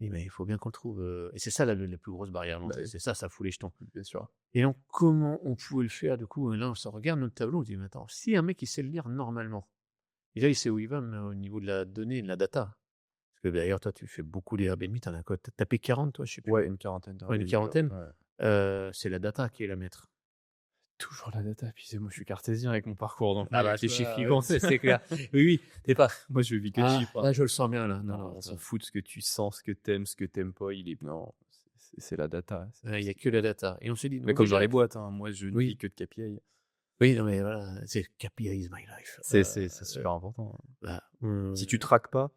«Oui, mais il faut bien qu'on le trouve», et c'est ça la plus grosse barrière à bah, l'entrée, oui, c'est ça, ça fout les jetons. bien sûr. Et donc comment on pouvait le faire du coup? Là, on se regarde notre tableau, on se dit: «Mais attends, si un mec, il sait le lire normalement». Déjà, il sait où il va, mais au niveau de la donnée, de la data. Parce que d'ailleurs, toi, tu fais beaucoup les Airbnb, tu en as quoi? Tu as tapé 40 toi? Je sais plus. Ouais, une quarantaine Ouais, une d'Airbnb, ouais, quarantaine. ouais. C'est la data qui est la maître. Toujours la data, puis c'est moi, je suis cartésien avec mon parcours, donc Ah bah, tu c'est chiffres vois, qui comptent, c'est clair. Oui, oui, tu pas moi, je vis que de ah, chiffres, hein. là, je le sens bien là. Non, Non, non, on s'en fout de ce que tu sens, ce que tu pas, il est non, c'est la data, il y a que la data et on s'est dit mais donc comme dans déjà les boîtes, hein, moi, je ne vis oui, que de KPI. oui, non mais voilà, c'est KPI is my life. C'est super important, hein. Bah, Si tu traques pas,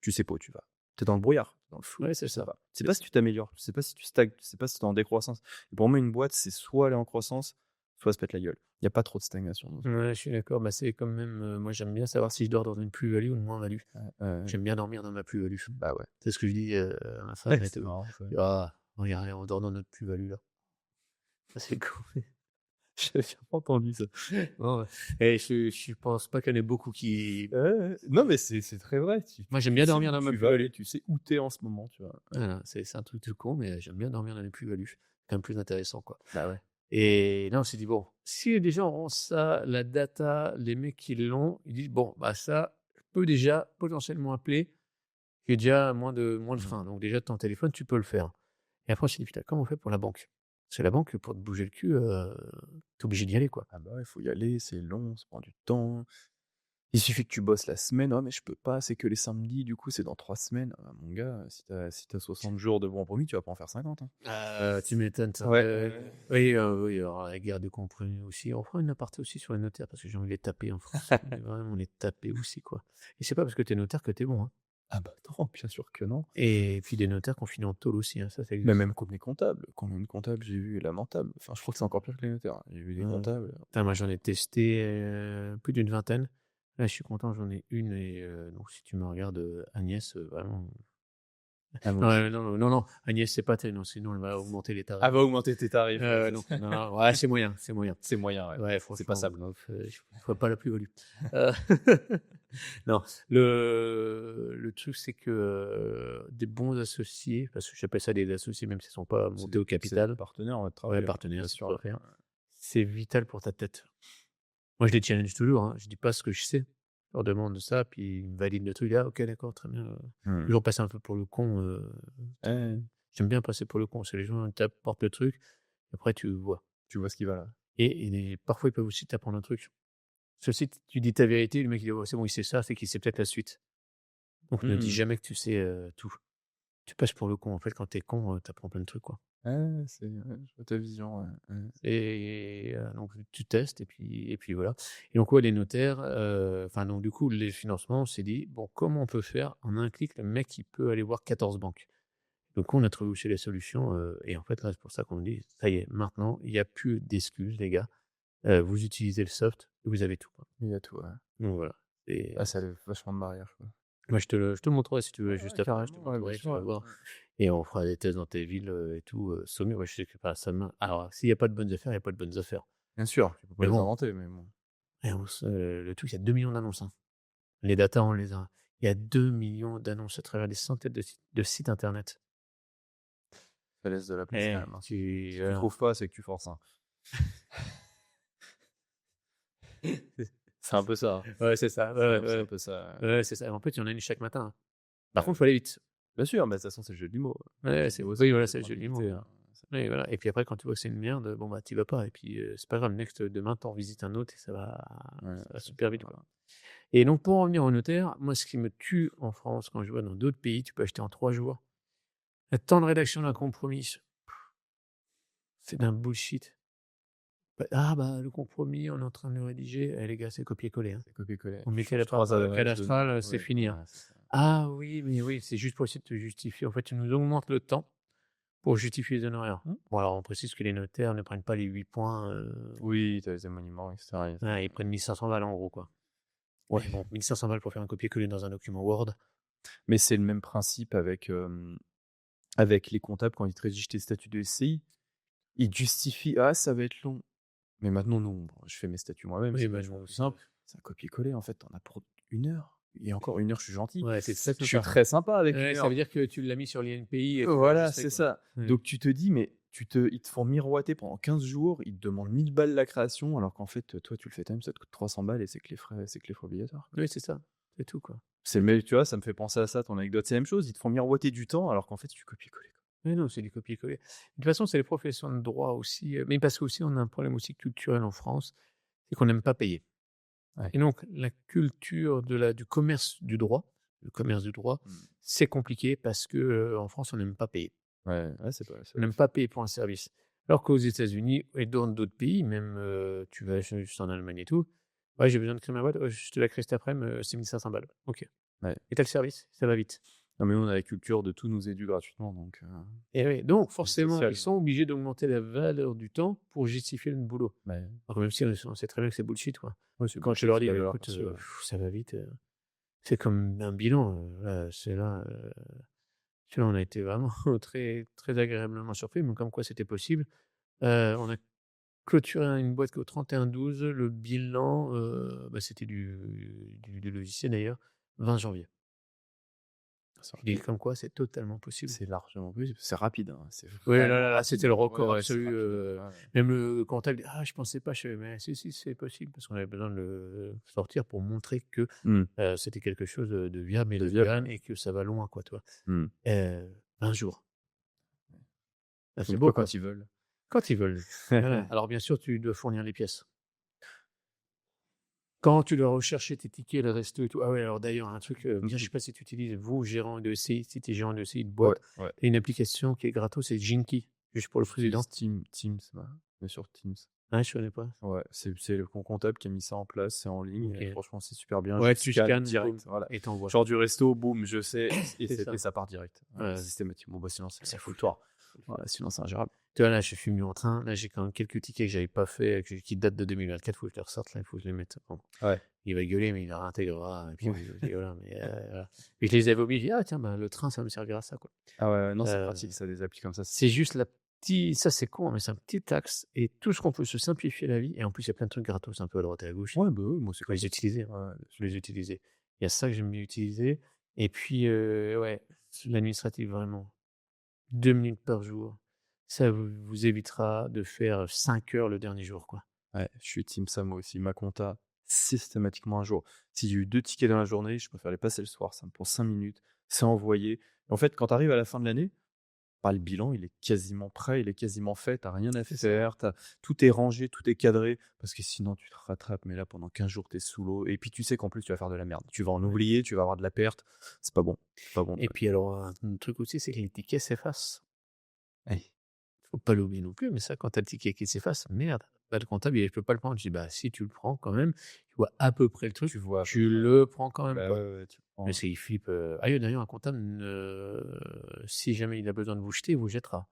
tu sais pas où tu vas. Tu es dans le brouillard, dans le flou, ouais, c'est tu sais ça, pas. Tu sais c'est pas si ça. tu t'améliores, tu sais pas si tu stagnes, tu sais pas si tu es en décroissance. Et pour moi, une boîte, c'est soit aller en croissance, soit se pète la gueule. Il y a pas trop de stagnation dans une boîte. Ouais, je suis d'accord. Bah, c'est quand même, moi, j'aime bien savoir si je dors dans une plus-value ou une moins-value. J'aime bien dormir dans ma plus-value. bah, ouais. C'est ce que je dis, à ma femme Ouais, et c'est tout. marrant ça. «Ah, regarde, on dort dans notre plus-value là». Ça, c'est cool. J'avais jamais entendu ça. Non, ouais et je pense pas qu'il y en ait beaucoup qui Ouais. Non, mais c'est très vrai. moi, j'aime bien Tu sais dormir où dans ma tu vas plus-value. et tu sais où tu es en ce moment, tu vois? Ouais. Voilà, c'est un truc tout con, mais j'aime bien dormir dans les plus-values. C'est quand même plus intéressant, quoi Bah, ouais. et là, on s'est dit: «Bon, si les gens ont ça, la data, les mecs qui l'ont, ils disent: "Bon, bah, ça, peut déjà potentiellement appeler, qui est déjà moins de Mmh. frein. Donc déjà, de ton téléphone, tu peux le faire. Et après, on s'est dit: «Putain, comment on fait pour la banque?» C'est la banque, pour te bouger le cul, tu obligé d'y aller, quoi. Ah bah ouais, faut y aller, c'est long, ça prend du temps. Il suffit que tu bosses la semaine. «Ouais, mais je peux pas, c'est que les samedis, du coup, c'est dans 3 semaines». Ah mon gars, si t'as 60 jours de compromis, tu vas pas en faire 50, hein. Tu m'étonnes ça. Ouais, ouais, ouais. Oui, alors la guerre des compromis aussi. On fera une aparté aussi sur les notaires parce que j'ai envie de les taper en France. Mais vraiment les taper aussi, quoi. Et c'est pas parce que t'es notaire que t'es bon, hein. Ah bah non, bien sûr que non. Et puis des notaires qui ont fini en tôle aussi, hein, ça Mais existe. même comme les comptables. Combien de comptables j'ai vu lamentable. Enfin, je crois que c'est encore pire que les notaires, hein. J'ai vu des Ouais. comptables. Putain, moi j'en ai testé plus d'une vingtaine. Là, je suis content, j'en ai une et donc si tu me regardes, Agnès, vraiment. Ah bon. Non, non, Agnès, c'est pas terrible, non, sinon elle va augmenter les tarifs. Ah, va augmenter tes tarifs, ouais, Non, c'est ça. non, non, ouais, c'est moyen, c'est moyen. C'est moyen, ouais. Ouais, C'est franchement, passable. bof, je ferai pas la plus-value. Heu, non, le truc, c'est que, des bons associés, parce que j'appelle ça des associés, même s'ils sont pas montés au C'est des capital, partenaires, ouais, de ouais, travail, partenaires, bien si tu sûr, ouais. préfères, c'est vital pour ta tête. Moi, je les challenge toujours, hein, je dis pas ce que je sais. Je leur demande ça, puis ils me valident le truc. «Ah OK, d'accord, très bien», Mmh. toujours passer un peu pour le con, Ouais, j'aime bien passer pour le con. C'est les gens, ils t'apportent le truc, après tu vois. tu vois ce qui va là. Et parfois, ils peuvent aussi t'apprendre un truc. Ceci, tu dis ta vérité, le mec il dit: «Ouais, c'est bon, il sait ça, c'est qu'il sait peut-être la suite». Donc ne dis Mmh. jamais que tu sais, tout. Tu passes pour le con. En fait, quand tu es con, tu apprends plein de trucs, quoi. Ouais, ouais, je vois ta vision, ouais, ouais. Et donc tu testes et puis voilà. Et donc ouais, les notaires, enfin donc du coup, les financements, on s'est dit: «Bon, comment on peut faire?» En un clic, le mec, il peut aller voir 14 banques. Donc on a trouvé aussi les solutions, et en fait, là, c'est pour ça qu'on dit: «Ça y est, maintenant, il y a plus d'excuses, les gars. Vous utilisez le soft, vous avez tout, quoi». Il y a tout, ouais. Donc voilà. Et Ah, ça lève vachement de barrières, quoi. moi, je te montrerai si tu veux, Ouais, juste ouais, après, je te carrément, ouais, bien montrerai, sûr, tu ouais, vas voir. ouais. Et on fera des tests dans tes villes, et tout, Saumur, ouais, je sais que pas ça main. Alors s'il y a pas de bonnes affaires, il y a pas de bonnes affaires. Bien sûr, tu peux pas Mais les bon, inventer, mais bon. et le truc, il y a 2 millions d'annonces, hein. Les datas, on les a. Il y a 2 millions d'annonces à travers des centaines de sites internet. Ça laisse de la place quand Eh, même, hein. tu Si tu trouves pas, c'est que tu forces, hein. C'est un peu ça, hein. ouais, c'est ça, ouais, C'est un ouais, peu ça, ouais. Ouais, c'est ça. En fait, il y en a une chaque matin, hein. Par bah, contre, il faut aller vite. bien sûr, mais de toute façon, c'est le jeu du mot. Ouais, Jeu de c'est mots, oui, c'est voilà, c'est c'est le pour jeu du mot. limiter, hein. Oui, voilà. Et puis après, quand tu vois que c'est une merde, bon, bah, tu vas pas. Et puis, c'est pas grave, next, demain, tu en visites un autre et Ouais, ça va c'est super ça, vite, ouais. quoi. Et donc, pour en revenir au notaire, moi, ce qui me tue en France, quand je vois dans d'autres pays, tu peux acheter en 3 jours. Le temps de rédaction d'un compromis, c'est d'un bullshit. Bah, ah, bah, le compromis, on est en train de le rédiger. Eh, les gars, c'est copier-coller, hein. C'est copier-coller. On met Tu quelle changes part 3 adresses de cadastrale, c'est ouais, fini, hein. ouais, c'est ça. Ah oui, mais oui, c'est juste pour essayer de te justifier. En fait, tu nous augmentes le temps pour justifier les honoraires. Bon, alors, on précise que les notaires ne prennent pas les 8 points, Oui, tu as les émonuments et cetera, ouais, ils prennent 1500 balles en gros, quoi. ouais, Mais bon, 1500 balles pour faire un copier-coller dans un document Word. mais c'est le même principe avec les comptables quand ils te rédigent tes statuts de SCI. Ils justifient: «Ah, ça va être long». Mais maintenant, nous, bon, je fais mes statuts moi-même, Oui, c'est bah, vachement nous plus aussi, ouais. simple. C'est un copier-coller, en fait, tu en as pour 1 heure et encore 1 heure, je suis gentil. Ouais, c'est très Je suis sympa. très sympa avec 1 Ouais, ça veut heure. dire que tu l'as mis sur l'INPI et tu l'as Voilà, enregistré, c'est quoi. ça. Ouais. Donc tu te dis, mais ils te font miroiter pendant 15 jours, ils te demandent 1000 balles la création, alors qu'en fait, toi, tu le fais toi-même, ça te coûte 300 balles et c'est que les frais obligatoires, quoi. Oui, c'est ça, c'est tout, quoi. Mais tu vois, ça me fait penser à ça, ton anecdote, c'est la même chose, ils te font miroiter du temps, alors qu'en fait, tu copies-coller, quoi. Mais non, c'est du copier-coller. De toute façon, c'est les professions de droit aussi, mais parce qu'aussi on a un problème aussi culturel en France, c'est qu'on n'aime pas payer. Ouais. Et donc la culture du commerce du droit, le commerce du droit, Mmh. c'est compliqué parce que, en France, on n'aime pas payer. Ouais, ouais, c'est On pas n'aime faux. pas payer pour un service. Alors qu'aux États-Unis et dans d'autres pays, même, tu vas juste en Allemagne et tout, «Ouais, j'ai besoin de créer ma boîte, ouais, je te la crée cet après-midi, c'est 1 500 balles». OK. Ouais. Et tu le service, ça va vite. Non, mais nous, on a la culture de tout nous édu gratuitement, donc Et oui, donc c'est du forcément, social. ils sont obligés d'augmenter la valeur du temps pour justifier le boulot. Ouais. Alors même si on sait très bien que c'est bullshit, quoi. Ouais, c'est Quand tu bullshit, leur c'est dis: la valeur «Écoute, perçue, ouais. ça va vite», c'est comme un bilan, là, c'est là, celui-là, on a été vraiment très, très agréablement surpris, mais comme quoi c'était possible. On a clôturé une boîte au 31/12, le bilan, bah, c'était du logiciel d'ailleurs, 20 janvier. Je dis comme quoi c'est totalement possible. C'est largement possible. C'est rapide. Hein. C'est Oui, vraiment là, rapide. c'était le record. Ouais, Ouais, c'est celui, rapide. Ouais. même le comptable dit: «Ah, je pensais pas». Je fais: «Mais si, c'est possible», parce qu'on avait besoin de le sortir pour montrer que, Mmh. c'était quelque chose de viable et De de viable. pérenne et que ça va loin, quoi, tu vois? Mmh. 20 jours. Ah, c'est Comme beau, quoi, quoi. quand ils veulent. Quand ils veulent. Voilà. Alors bien sûr, tu dois fournir les pièces. Quand tu dois rechercher tes tickets, le resto et tout. Ah ouais, alors d'ailleurs, un truc, bien, je sais pas si tu utilises, vous, gérant de CI, si tu es gérant de CI de Ouais, boîte, ouais. tu as une application qui est gratos, c'est Jinky, juste pour le président. J'utilise Teams, ouais. Bien sûr, Teams. Ah, je connais pas. Ouais, c'est le comptable qui a mis ça en place, c'est en ligne et OK. franchement, c'est super bien. Ouais, Je tu scanne scannes, boum, direct, voilà. et tu envoies. Genre du resto, boum, je sais et C'est ça. et ça part direct. Ouais. Systématique. Bon, bah, sinon, c'est C'est un fou le foutoir. faire. Voilà, sinon, c'est ingérable. Tu vois, là, je suis venu en train. Là, j'ai quand même quelques tickets que j'avais pas fait, qui datent de 2024. Il faut que je les ressorte, là. Il faut que je les mette. Bon. Ouais. Il va gueuler, mais il la réintégrera. Et puis, Oui. voilà. Mais, voilà. Et je les avais oubliés. J'ai dit, ah, tiens, bah, le train, ça me servira à ça, quoi. Ah ouais, non, c'est Euh, pratique, ça, des applis comme ça. C'est juste la petite. Ça, c'est con, mais c'est un petit axe. Et tout ce qu'on peut se simplifier la vie. Et en plus, il y a plein de trucs gratos un peu à droite et à gauche. Ouais, bah oui, moi, c'est Il faut comme les ça. utiliser. Ouais. Je les utiliser. Il y a ça que j'aime bien utiliser. Et puis, ouais, l'administratif, vraiment. 2 minutes par jour. Ça vous évitera de faire 5 heures le dernier jour, quoi. Ouais, je suis team ça, moi aussi. Ma compta, systématiquement un jour. Si j'ai eu 2 tickets dans la journée, je préfère les passer le soir. Ça me prend 5 minutes. C'est envoyé. En fait, quand tu arrives à la fin de l'année, bah, le bilan, il est quasiment prêt, il est quasiment fait. Tu rien à C'est ça. faire. Tout est rangé, tout est cadré. Parce que sinon, tu te rattrapes. Mais là, pendant 15 jours, tu es sous l'eau. Et puis, tu sais qu'en plus, tu vas faire de la merde. Tu vas en oublier, tu vas avoir de la perte. C'est pas bon. C'est pas bon. Et puis alors, un truc aussi, c'est que les tickets s'effacent. Ouais. Faut pas l'oublier non plus, mais ça, quand tu as le ticket qui s'efface, merde, bah, le comptable, je peux pas le prendre. Je dis: «Bah, si tu le prends quand même, tu vois à peu près le truc, Tu vois à peu tu près. le prends quand même, Bah quoi». ouais, tu prends. Mais c'est il flippe, ah oui, d'ailleurs, un comptable si jamais il a besoin de vous jeter, il vous jettera.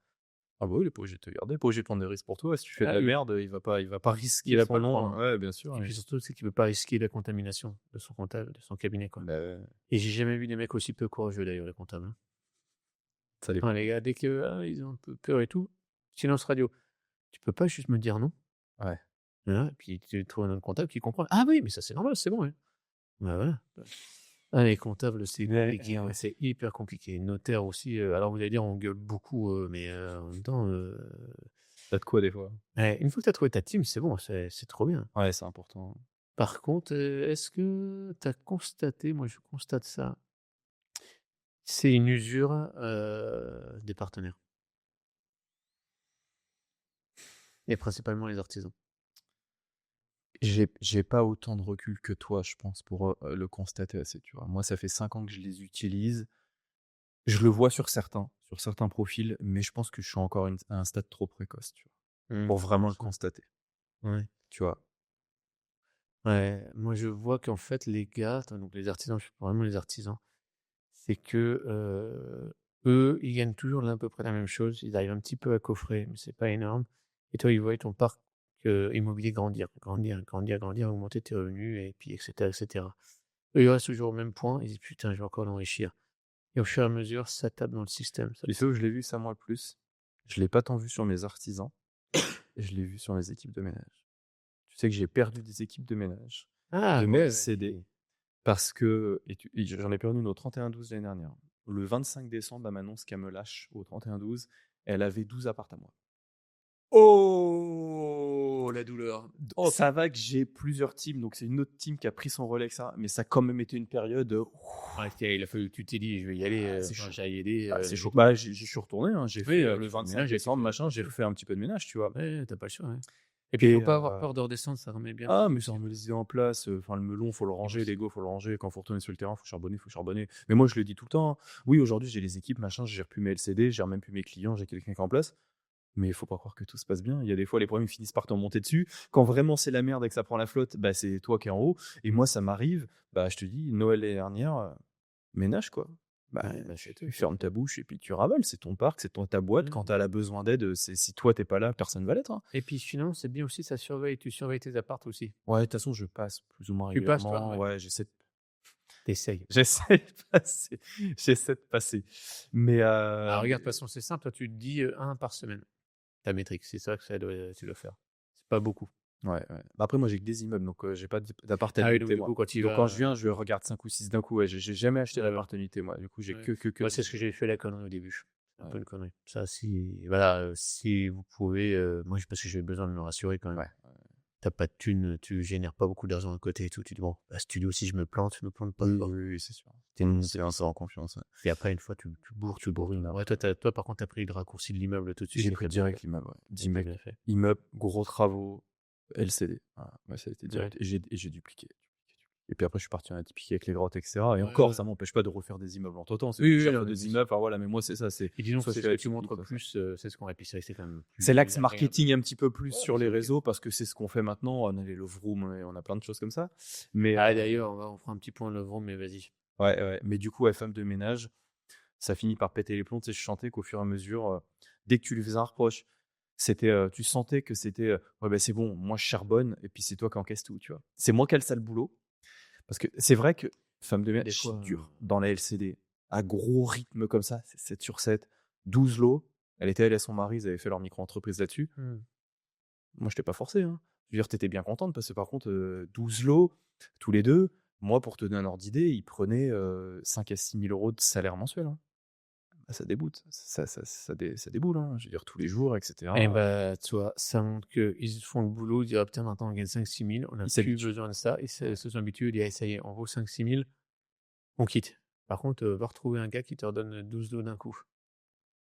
Ah bah oui, il est pas obligé de te garder, pas obligé de prendre des risques pour toi. Si tu fais de Ah la oui, merde, il va pas il risquer va son pas le nom. prendre. Ouais, bien sûr. Et Ouais. puis surtout, c'est qu'il veut pas risquer la contamination de son comptable, de son cabinet, quoi. Bah, Et j'ai jamais vu des mecs aussi peu courageux d'ailleurs, les comptables, hein. ça Ah dépend. les gars, dès que, ils ont un peu peur et tout, silence radio. Tu peux pas juste me dire non? Ouais. Voilà, et puis tu trouves un autre comptable qui comprend. Ah oui, mais ça c'est normal, c'est bon, ouais. Bah voilà. Ah les comptables, c'est compliqué, ouais, c'est hyper compliqué. Notaire aussi, alors vous allez dire on gueule beaucoup, mais en même temps, T'as de quoi des fois. ouais, une fois que tu as trouvé ta team, c'est bon, c'est trop bien. Ouais, c'est important. Par contre, est-ce que tu as constaté, moi je constate ça, c'est une usure, des partenaires et principalement les artisans. J'ai pas autant de recul que toi, je pense, pour le constater assez, tu vois. Moi, ça fait 5 ans que je les utilise. Je le vois sur certains profils, mais je pense que je suis encore à un stade trop précoce, tu vois, Mmh. pour vraiment le constater, Ouais. tu vois. Ouais, moi je vois qu'en fait les gars, donc les artisans, je parle vraiment les artisans, c'est que, eux, ils gagnent toujours à peu près la même chose. Ils arrivent un petit peu à coffrer, mais c'est pas énorme. Et toi, ils voient ton parc, immobilier grandir, grandir, grandir, grandir, augmenter tes revenus et puis et cetera et cetera. Eux, ils restent toujours au même point, ils disent: «Putain, je vais encore l'enrichir» et au fur et à mesure, ça tape dans le système, ça Tu sais où je l'ai vu ça, moi, le plus? Je l'ai pas tant vu sur mes artisans, je l'ai vu sur mes équipes de ménage. Tu sais que j'ai perdu des équipes de ménage, ah de ouais, mes ouais, CD, parce que j'en ai perdu une au 31/12 l'année dernière. Le 25 décembre, elle m'annonce qu'elle me lâche au 31/12. Elle avait 12 apparts à moi. oh! La douleur. Oh! Ça va que j'ai plusieurs teams, donc c'est une autre team qui a pris son relais avec ça, mais ça a quand même été une période. Ouais, il a fallu que tu t'es dit: «Je vais y aller, C'est enfin, chaud. j'aille aider, C'est les chaud. équipes». Bah, je suis retourné, hein, j'ai Oui, fait tu le fais le 25 ménage et tu décembre, fais machin, j'ai fait un petit peu de ménage, tu vois. ouais, tu pas le choix, ouais. Et puis il Et faut pas avoir peur de redescendre, ça remet bien ah, petit mais aussi. ça remet les idées en place. Enfin, le melon, faut le ranger, aussi. l'ego, faut le ranger. Quand faut retourner sur le terrain, faut charbonner. Mais moi, je le dis tout le temps, hein. Oui, aujourd'hui, j'ai les équipes, machin, je gère plus mes LCD, je gère même plus mes clients, j'ai quelqu'un qui est en place. Mais il faut pas croire que tout se passe bien. Il y a des fois, les problèmes ils finissent par t'en monter dessus. Quand vraiment c'est la merde et que ça prend la flotte, bah, c'est toi qui es en haut. Et moi, ça m'arrive. Bah, je te dis, Noël l'année dernière, ménage quoi. Bah, Ouais, bah, c'est tu fermes ta bouche et puis tu ravales. C'est ton parc, c'est ta boîte. Quand tu as besoin d'aide, si toi t'es pas là, personne va l'être, hein. et puis finalement, c'est bien aussi, ça surveille, tu surveilles tes apparts aussi. Ouais, de toute façon, je passe plus ou moins Tu passes toi? régulièrement. Ouais. Ouais, Tu essayes. j'essaie de passer. J'essaie de passer. Mais Alors regarde, de toute façon, c'est simple, toi tu te dis, 1 par semaine, ta métrique, c'est ça que ça doit tu dois faire. C'est pas beaucoup. Ouais, ouais. Bah, après, moi, j'ai que des immeubles, donc j'ai pas d'appart à Ah oui, donc limiter, du moi. coup, quand tu Donc quand vas. je viens, je regarde 5 ou 6 d'un coup. Ouais, j'ai jamais acheté Ouais, ouais. d'appart à unité, moi. Du coup, j'ai Ouais. que Moi, des c'est ce que immeubles. j'ai fait la connerie au début. C'est un Ouais, peu une connerie. Ça, si, voilà, si vous pouvez, moi, parce que j'ai besoin de me rassurer quand même. ouais. T'as pas de thunes, tu génères pas beaucoup d'argent à côté et tout. Tu dis, bon, à studio, si je me plante pas, Oui, quoi. oui, oui, c'est sûr. T'es une C'est montée. un en confiance, ouais. Et après, une fois, tu bourrines. Bourrines Ouais, après. toi, par contre, t'as pris le raccourci de l'immeuble tout de suite. J'ai Et pris t'as bien fait. direct l'immeuble, ouais. Et 10 t'as mecs, bien fait. immeuble, gros travaux, LCD. Voilà, ouais, ça a été Ouais. direct. Et j'ai dupliqué. Et puis après, je suis parti en atypique avec les grottes, etc. Et Ouais, encore, ouais. ça m'empêche pas de refaire des immeubles entre temps. C'est Oui, plus oui, cher, non, faut mais des bien immeubles. sûr. Enfin voilà, mais moi, c'est ça. C'est Et dis donc, soit c'est je ce fais que tu atypique, montres soit ça. plus, c'est ce qu'on épicerie, c'est quand même C'est plus l'axe agréable. marketing un petit peu plus Ouais, sur les c'est ok. réseaux parce que c'est ce qu'on fait maintenant. On a les Love Rooms et on a plein de choses comme ça. Mais Ah, d'ailleurs, on fera un petit point le mais vas-y. ouais, ouais. Mais du coup, ouais, femme de ménage, ça finit par péter les plombs. Tu sais, je sentais qu'au fur et à mesure, dès que tu lui faisais un reproche, tu sentais que c'était, ouais, bah, c'est bon, moi je charbonne et puis c'est toi qui encaisse tout, tu vois. C'est moi qui ai le sale boulot. Parce que c'est vrai que femme de Des ménage, fois, c'est dur dans la LCD. À gros rythme comme ça, c'est 7 sur 7, 12 lots. Elle et son mari, ils avaient fait leur micro-entreprise là-dessus. Moi, je t'ai pas forcé, hein. Je veux dire, tu étais bien contente parce que par contre, 12 lots, tous les 2, moi, pour te donner un ordre d'idée, ils prenaient 5 à 6 000 € de salaire mensuel, hein. Ah, ça déboute, ça déboule, hein. Je veux dire, tous les jours, Eh etc. ben, tu vois, ça montre qu'ils font le boulot, ils disent, ah, putain, maintenant on gagne 5-6 000, on n'a Ils plus s'habituent. besoin de ça, et Ouais. se sont habitués, ils disent, ah, ça y est, on vaut 5-6 000, on quitte. Par contre, va retrouver un gars qui te redonne 12 lots d'un coup.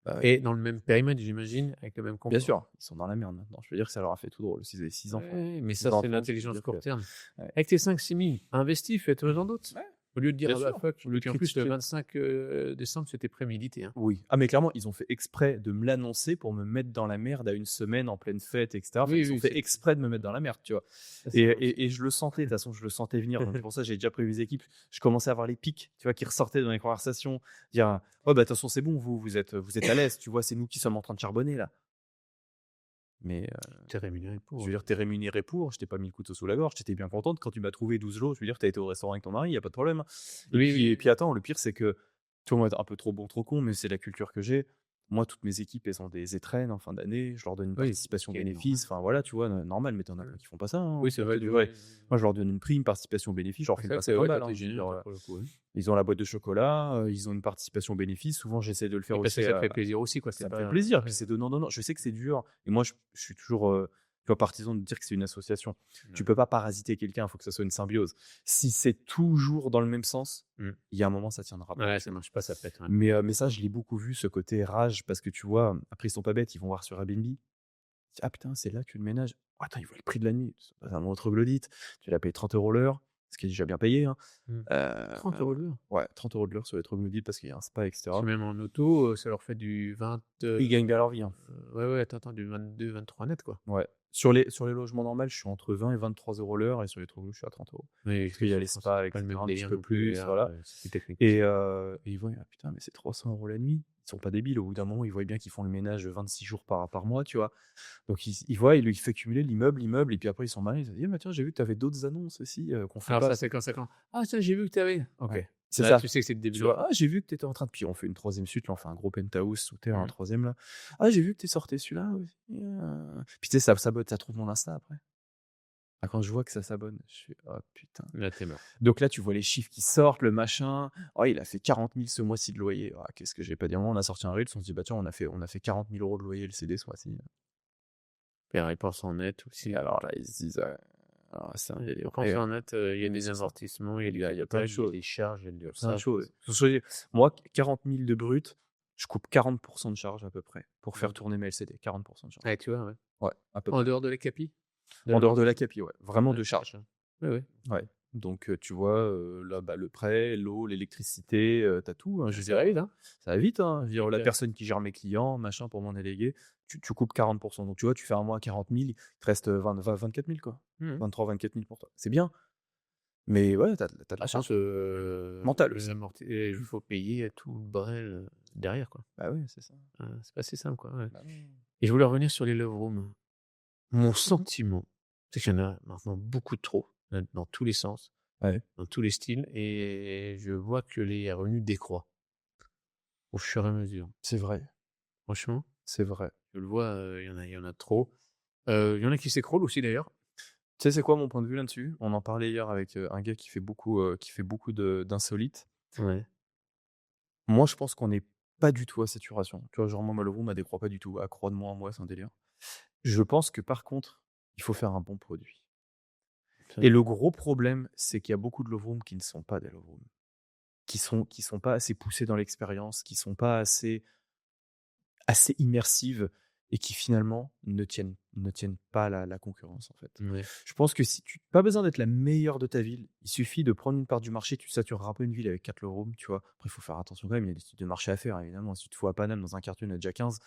Bah, ouais. Et dans le même périmètre, j'imagine, avec le même Bien confort. sûr, ils sont dans la merde maintenant. Je veux dire que ça leur a fait tout drôle. S'ils avaient 6 enfants. Ouais, mais 6 ça, c'est enfants, je peux l'intelligence dire court que terme. ouais. Avec tes 5-6 000, investis, fais-toi en d'autres. Ouais, Au lieu de dire, bien ah bah sûr. fuck, Au lieu de puis en plus, le critiquer. 25 décembre, c'était prémédité. Hein. Oui. Ah, mais clairement, ils ont fait exprès de me l'annoncer pour me mettre dans la merde à une semaine en pleine fête, etc. Enfin, Oui, ils ont oui, fait c'est exprès de me mettre dans la merde, tu vois. ça, c'est gentil. Et je le sentais, de toute façon, je le sentais venir. Donc, c'est pour ça que j'ai déjà prévu les équipes. Je commençais à avoir les pics, tu vois, qui ressortaient dans les conversations. Dire, ouais, bah, de toute façon, c'est bon, vous êtes à l'aise, tu vois, c'est nous qui sommes en train de charbonner, là. Mais T'es rémunéré pour. je veux dire, t'es rémunéré pour, je t'ai pas mis le couteau sous la gorge, t'étais bien contente. Quand tu m'as trouvé 12 lots, je veux dire, t'as été au restaurant avec ton mari, y a pas de problème. Oui, oui. Et puis attends, le pire, c'est que, tu vois, moi, un peu trop bon, trop con, mais c'est la culture que j'ai. Moi, toutes mes équipes, elles ont des étrennes en fin d'année, je leur donne une Oui, participation ce qui est bénéfice, enfin voilà, tu vois, normal, mais t'en as plein qui font pas ça, hein, Oui, c'est pour vrai. te dire, ouais. Moi, je leur donne une prime, participation bénéfice, je leur C'est file vrai pas que c'est 50 vrai, balles. toi, Hein, t'es je veux généreux, dire, pour le coup. Hein. ils ont la boîte de chocolat, ils ont une participation bénéfice. Souvent, j'essaie de le faire Et parce aussi. que ça te fait plaisir aussi, quoi. Ça me fait plaisir, puis c'est donnant-donnant. Je sais que c'est dur, et moi, je suis toujours tu vois, partisan de dire que c'est une association. Tu peux pas parasiter quelqu'un, il faut que ça soit une symbiose. Si c'est toujours dans le même sens, il y a un moment, ça tiendra pas. Ouais, ça marche pas, ça pète. Ouais. Mais ça, je l'ai beaucoup vu, ce côté rage, parce que tu vois, après, ils sont pas bêtes, ils vont voir sur Airbnb. Ah putain, c'est là que tu le ménages. Oh, attends, ils voient le prix de la nuit. C'est un autre glodite. Tu l'as payé 30 € l'heure, ce qui est déjà bien payé. Hein. 30 € de l'heure. Ouais, 30 € de l'heure sur les troglodytes parce qu'il y a un spa, etc. Si même en auto, ça leur fait du 20. Ils gagnent bien leur vie. Hein. Ouais, attends, du 22-23 net, quoi. Ouais. Sur les logements normaux, je suis entre 20 et 23 € l'heure, et sur les troglos, je suis à 30 €. Oui, Parce qu'il y a les spas, pas le etc., même un petit délire peu non plus, plus, là, voilà. c'est plus technique. Et ils voient, ah putain, mais c'est 300 € la nuit. Ils sont pas débiles. Au bout d'un moment, ils voient bien qu'ils font le ménage 26 jours par mois, tu vois. Donc ils voient, il fait cumuler l'immeuble, et puis après ils sont malins. Ils se disent, ah, tiens, j'ai vu que tu avais d'autres annonces aussi qu'on fait Alors pas. ça, c'est quand. Ah, tiens, j'ai vu que tu avais. Ok. Ouais. C'est Là, ça. tu sais que c'est le début. Tu vois, ah, j'ai vu que tu étais en train de. Puis on fait une troisième suite, là, on fait un gros penthouse sous terre, un troisième là. Ah, j'ai vu que tu es sorti celui-là aussi. Puis tu sais, ça sabote, ça trouve mon Insta après. Ah, quand je vois que ça s'abonne, je suis, oh putain. Là, t'es mort. Donc là, tu vois les chiffres qui sortent, le machin. Oh, il a fait 40 000 ce mois-ci de loyer. Oh, qu'est-ce que j'ai pas dit. On a sorti un reel, on se dit, bah tiens, on a fait 40 000 € de loyer le CD ce mois-ci. Et réponse en net aussi. Et alors là, ils se disent, alors ça, il y a des Réponse en net, il y a des amortissements, il y a plein de choses. Il y a des charges, il y a de plein de ça. choses. Moi, 40 000 de brut, je coupe 40% de charge à peu près pour faire tourner mes LCD. 40% de charge. Ouais, tu vois, ouais. Ouais, à peu En près. dehors de la capi En dehors de la capi, ouais. Vraiment de charge. Ouais. Ouais. Donc, tu vois, là, bah, le prêt, l'eau, l'électricité, t'as tout. Hein, je dirais vite. Hein. Ça va vite. Hein. Je veux dire, la personne qui gère mes clients, machin, pour m'en déléguer, tu coupes 40%. Donc, tu vois, tu fais un mois à 40 000, il te reste 24 000, quoi. 23, 24 000 pour toi. C'est bien. Mais ouais, t'as de la charge mentale aussi. Il faut payer tout le bordel derrière, quoi. Bah oui, c'est ça. C'est pas si simple, quoi. Ouais. Bah oui. Et je voulais revenir sur les love rooms. Mon sentiment, c'est qu'il y en a maintenant beaucoup trop, dans tous les sens, dans tous les styles, et je vois que les revenus décroît au fur et à mesure. C'est vrai. Franchement, c'est vrai. je le vois, il y en a trop. Il y en a qui s'écroulent aussi, d'ailleurs. Tu sais, c'est quoi mon point de vue là-dessus? On en parlait hier avec un gars qui fait beaucoup d'insolites. Ouais. Moi, je pense qu'on n'est pas du tout à saturation. Tu vois, genre, moi, Malraux m'a décroît pas du tout. Accroît de moi en moi, c'est un délire. Je pense que par contre, il faut faire un bon produit. Ça Et le gros problème, c'est qu'il y a beaucoup de love rooms qui ne sont pas des love rooms. Qui sont pas assez poussés dans l'expérience, qui sont pas assez immersives et qui finalement ne tiennent pas la concurrence, en fait. ouais. Je pense que si tu pas besoin d'être la meilleure de ta ville, il suffit de prendre une part du marché, tu satureras pas une ville avec 4 love rooms, tu vois? Après, il faut faire attention quand même, il y a des études de marché à faire, évidemment. Si tu te fous à Paname dans un quartier, il y en a déjà 15,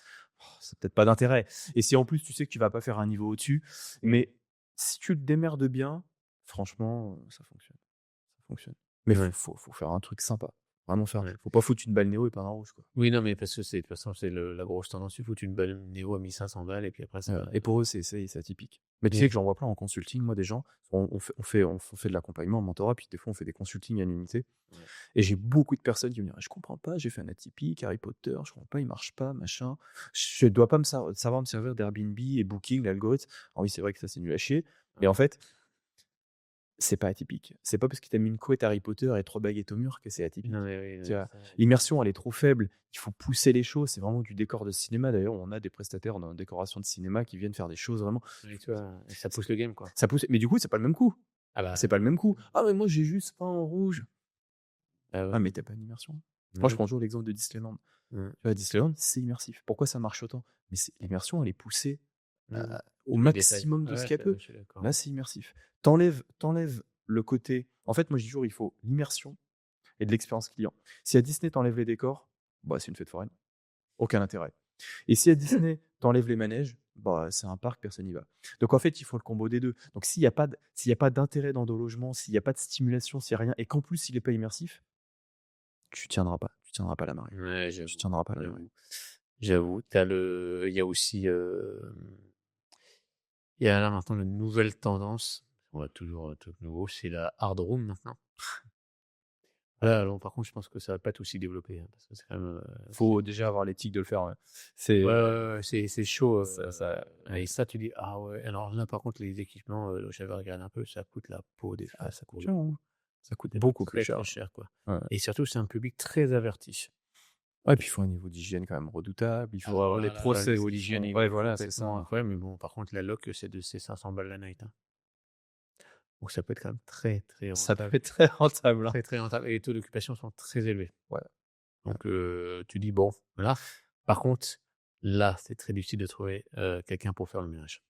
ça peut-être pas d'intérêt. Et si en plus tu sais que tu vas pas faire un niveau au-dessus, mais si tu te démerdes bien, franchement, ça fonctionne. Ça fonctionne. Mais Ouais. faut faire un truc sympa. Vraiment faire. Ouais. Faut pas foutre une balle néo et pas un rouge, quoi. Oui, non, mais parce que c'est de toute façon, c'est la grosse tendance. Tu fous une balle Néo à 1500 balles et puis après, ça. Et pour eux, c'est atypique. Mais tu Mais sais que j'en vois plein en consulting, moi, des gens, on fait de l'accompagnement en mentorat, puis des fois, on fait des consultings anonymité. Ouais. Et j'ai beaucoup de personnes qui me disent: «Je comprends pas, j'ai fait un atypique, Harry Potter, je comprends pas, il marche pas, machin. Je dois pas savoir me servir d'Airbnb et Booking, l'algorithme». Alors oui, c'est vrai que ça, c'est nul à chier. Mais en fait, c'est pas atypique. C'est pas parce que tu as mis une couette Harry Potter et 3 baguettes au mur que c'est atypique. Non, mais oui, Tu vois? ça. L'immersion, elle est trop faible. Il faut pousser les choses. C'est vraiment du décor de cinéma. D'ailleurs, on a des prestataires en décoration de cinéma qui viennent faire des choses vraiment. Oui, tu vois, ça pousse le game, quoi. Ça pousse. Mais du coup, c'est pas le même coup. Ah bah, C'est pas le même coup. Ah, mais moi, j'ai juste peint en rouge. ah Ah, ouais. mais t'as pas d'immersion. Moi, je Ouais. prends toujours l'exemple de Disneyland. Ouais. Tu vois, Disneyland, c'est immersif. Pourquoi ça marche autant? Mais l'immersion, elle est poussée Ouais. au Les détails. maximum de ce Ouais, qu'elle peut. je suis d'accord. Là, c'est immersif. T'enlèves le côté. En fait, moi, je dis toujours, il faut l'immersion et de l'expérience client. Si à Disney, t'enlèves les décors, bah, c'est une fête foraine. Aucun intérêt. Et si à Disney, t'enlèves les manèges, bah, c'est un parc, personne n'y va. Donc en fait, il faut le combo des deux. Donc s'il y a pas d'intérêt dans le logement, s'il y a pas de stimulation, s'il y a rien, et qu'en plus il est pas immersif, tu tiendras pas la marée. Ouais, Tu j'avoue. tiendras pas la marée. J'avoue. Il y a aussi, il y a là maintenant une nouvelle tendance. On va toujours un truc nouveau, c'est la hard room maintenant. Là, alors, par contre, je pense que ça va pas être aussi développé, hein, parce que c'est quand même. Faut déjà avoir l'éthique de le faire. Ouais. C'est Ouais, c'est chaud. ouais. Et ça, tu dis, ah ouais. Alors là, par contre, les équipements, j'avais regardé un peu, ça coûte la peau des fesses. Ça coûte cher. Hein. Ça coûte C'est beaucoup plus très, cher. très cher, quoi. Ouais. Et surtout, c'est un public très averti. Ouais, puis il faut un niveau d'hygiène quand même redoutable. Il faut avoir les procès. Au d'hygiène, Ouais, voilà, c'est ça. incroyable. Mais bon, par contre, la loc, c'est 500 balles la night. Hein. Donc ça peut être quand même très, très Ça peut rentable. être très rentable. Hein. Très, très rentable. Et les taux d'occupation sont très élevés. Ouais. Donc tu dis, bon, voilà. Par contre, là, c'est très difficile de trouver quelqu'un pour faire le ménage.